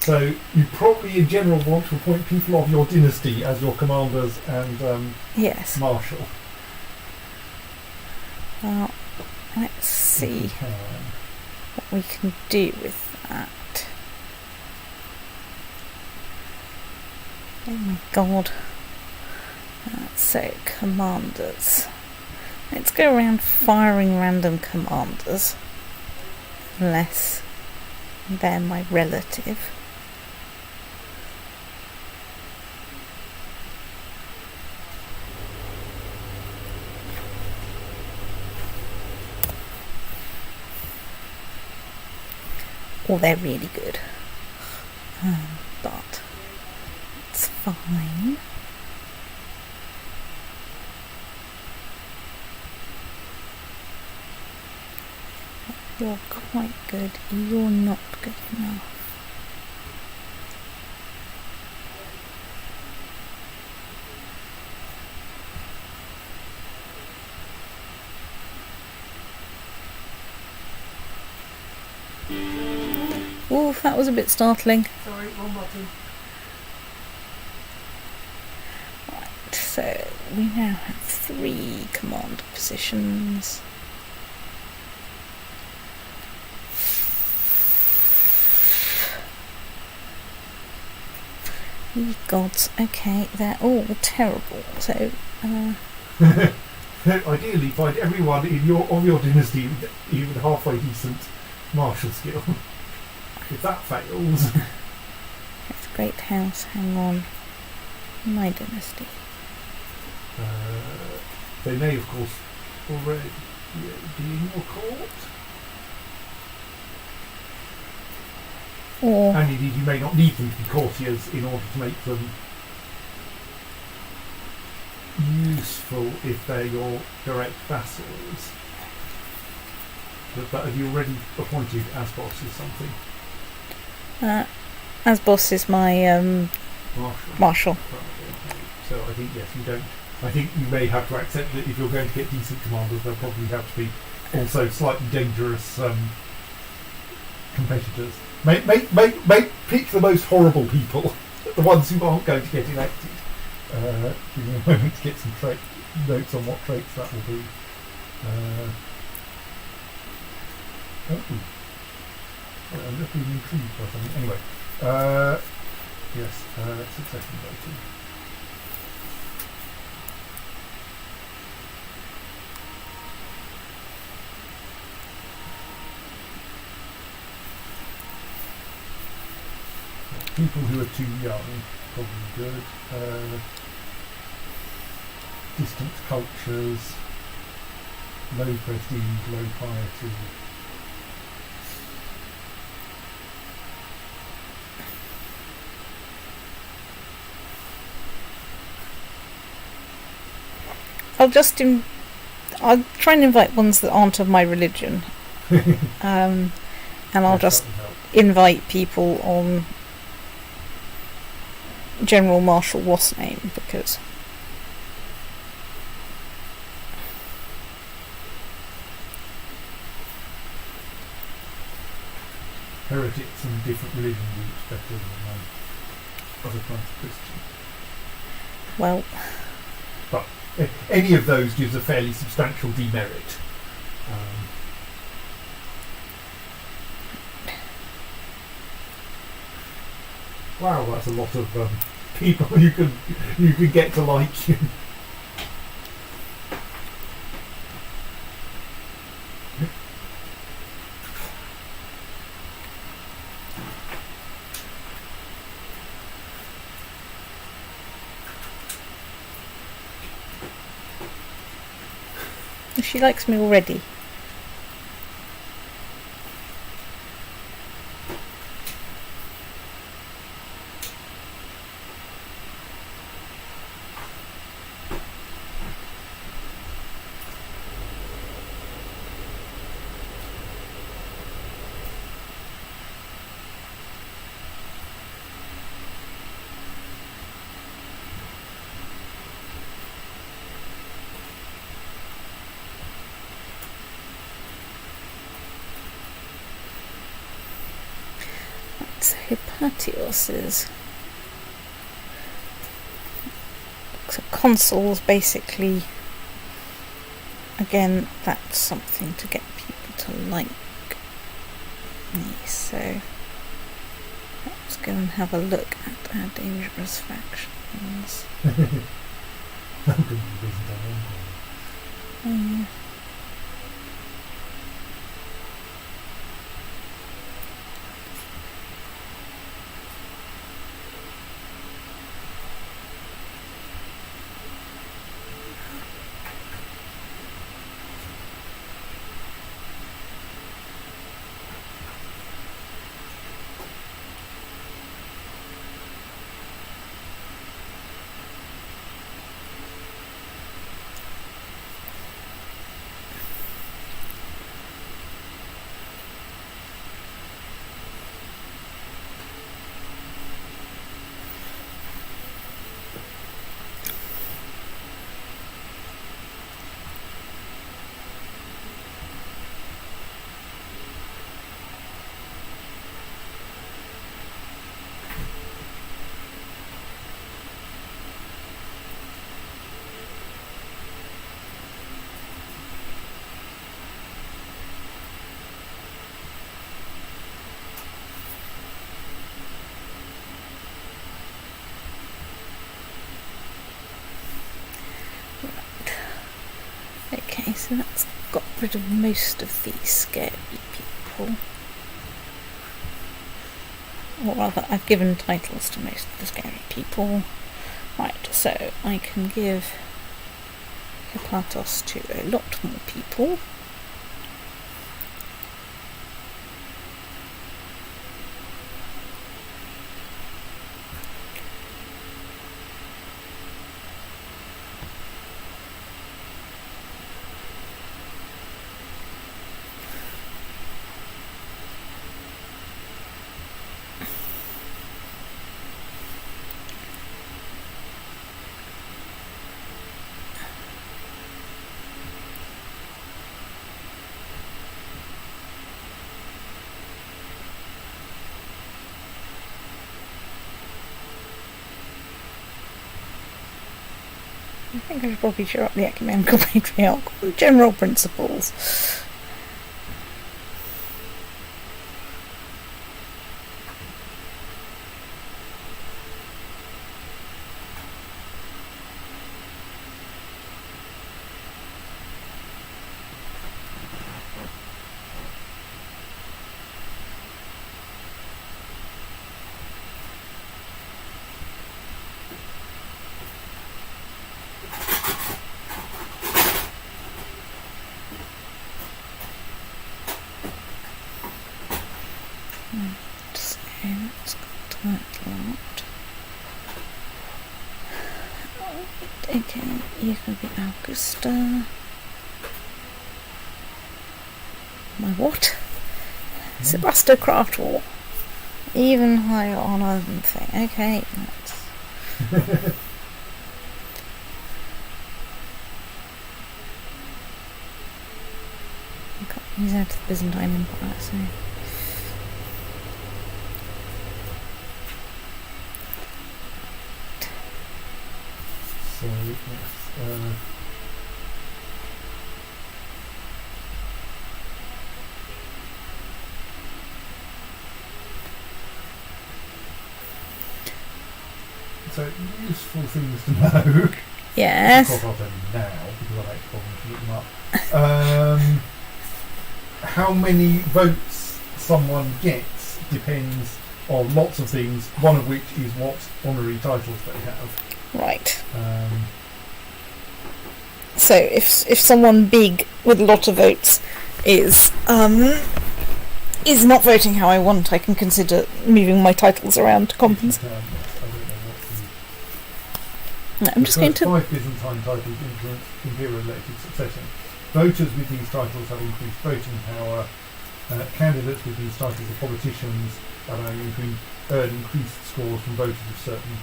so you probably in general want to appoint people of your dynasty as your commanders and yes. marshal. Well, let's see what we can do with that. Oh my god. So, commanders. Let's go around firing random commanders. Unless they're my relative. Or they're really good. But it's fine. You're quite good. You're not good enough. Ooh, that was a bit startling. Sorry, wrong button. Right, so we now have 3 command positions. Ye gods, okay, they're all terrible, so Ideally, find everyone in your dynasty with even halfway decent martial skill. If that fails, that's a great house, hang on. My dynasty. they may, of course, already be in your court. Or And indeed, you may not need them to be courtiers in order to make them useful if they're your direct vassals. But have you already appointed as boss or something? as boss is my marshal. Right, so I think, yes, you don't. I think you may have to accept that if you're going to get decent commanders, they'll probably have to be also slightly dangerous competitors. Pick the most horrible people, the ones who aren't going to get elected, Give me a moment to get some notes on what traits that will be. I'm just being intrigued by something. Anyway, yes, succession voting. People who are too young, probably good. Distant cultures, low prestige, low piety. I'll try and invite ones that aren't of my religion, and I'll just invite people on General Marshal What's name, because heretics and different religion groups better than other kinds of Christian. Well, but any of those gives a fairly substantial demerit. Wow, that's a lot of people you can get to like you. she likes me already. Hypatios. So consoles, basically, again, that's something to get people to like me. So let's go and have a look at our dangerous factions. Okay, so that's got rid of most of these scary people. Or rather, I've given titles to most of the scary people. Right, so I can give Hippartos to a lot more people. I think I should probably cheer up the ecumenical patriarch with general principles. So that's got title art. Okay, you can be Augusta. My what? Sebastocrat War. Even higher honour than thing. Okay, that's... He's out of the Byzantine Empire, so... So let's, so useful things to know. Yes. Of course, I'll tell you now because I like to look them up. How many votes someone gets depends on lots of things. One of which is what honorary titles they have. Right. So if someone big with a lot of votes is not voting how I want, I can consider moving my titles around to compensate. I'm just going to... 5 Byzantine titles influence imperial elected succession. Voters with these titles have increased voting power. Candidates with these titles are politicians that earn increased scores from voters of certain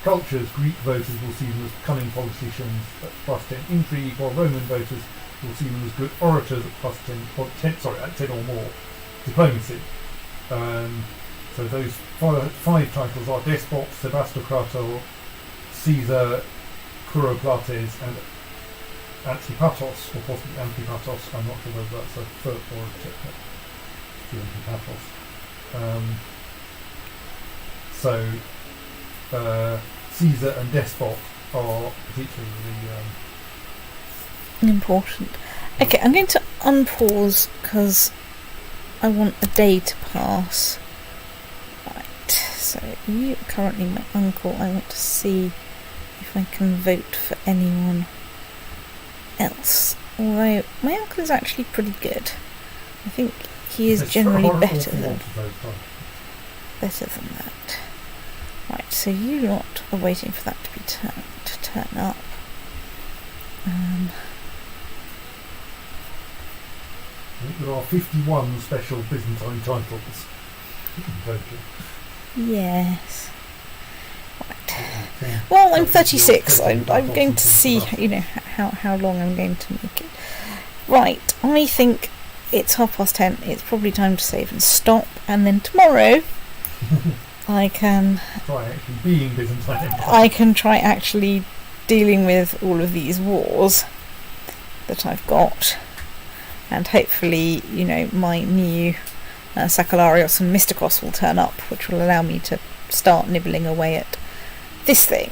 cultures. Greek voters will see them as cunning politicians at +10 intrigue, while Roman voters will see them as good orators at at 10 or more diplomacy. So those 5 titles are Despot, Sebastocrator, Caesar, Kuroplates, and Antipatos, or possibly Antipatos. I'm not sure whether that's a third or a technique. Antipatos. Caesar and Despot are particularly important. Okay, I'm going to unpause because I want a day to pass. Right, so you are currently my uncle. I want to see if I can vote for anyone else. Although my uncle is actually pretty good. I think he is generally better than that. Right, so you lot are waiting for that to be turn up. I think there are 51 special Byzantine titles. Yes. Right. Well, I'm 36. I'm going to see, how long I'm going to make it. Right, I think it's 10:30. It's probably time to save and stop, and then tomorrow I can try actually being Byzantine. I can try actually dealing with all of these wars that I've got, and hopefully, my new Sakalarios and Mystikos will turn up, which will allow me to start nibbling away at this thing,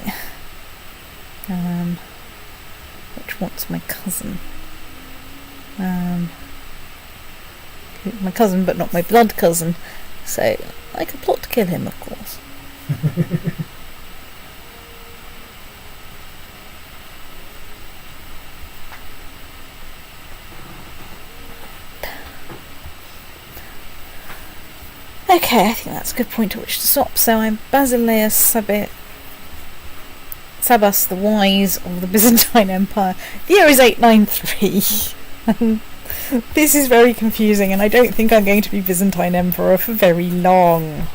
which wants my cousin. My cousin, but not my blood cousin, so I could plot to kill him, of course. Okay, I think that's a good point at which to stop. So I'm Basileus Sabas the Wise of the Byzantine Empire. The year is 893. And this is very confusing, and I don't think I'm going to be Byzantine Emperor for very long.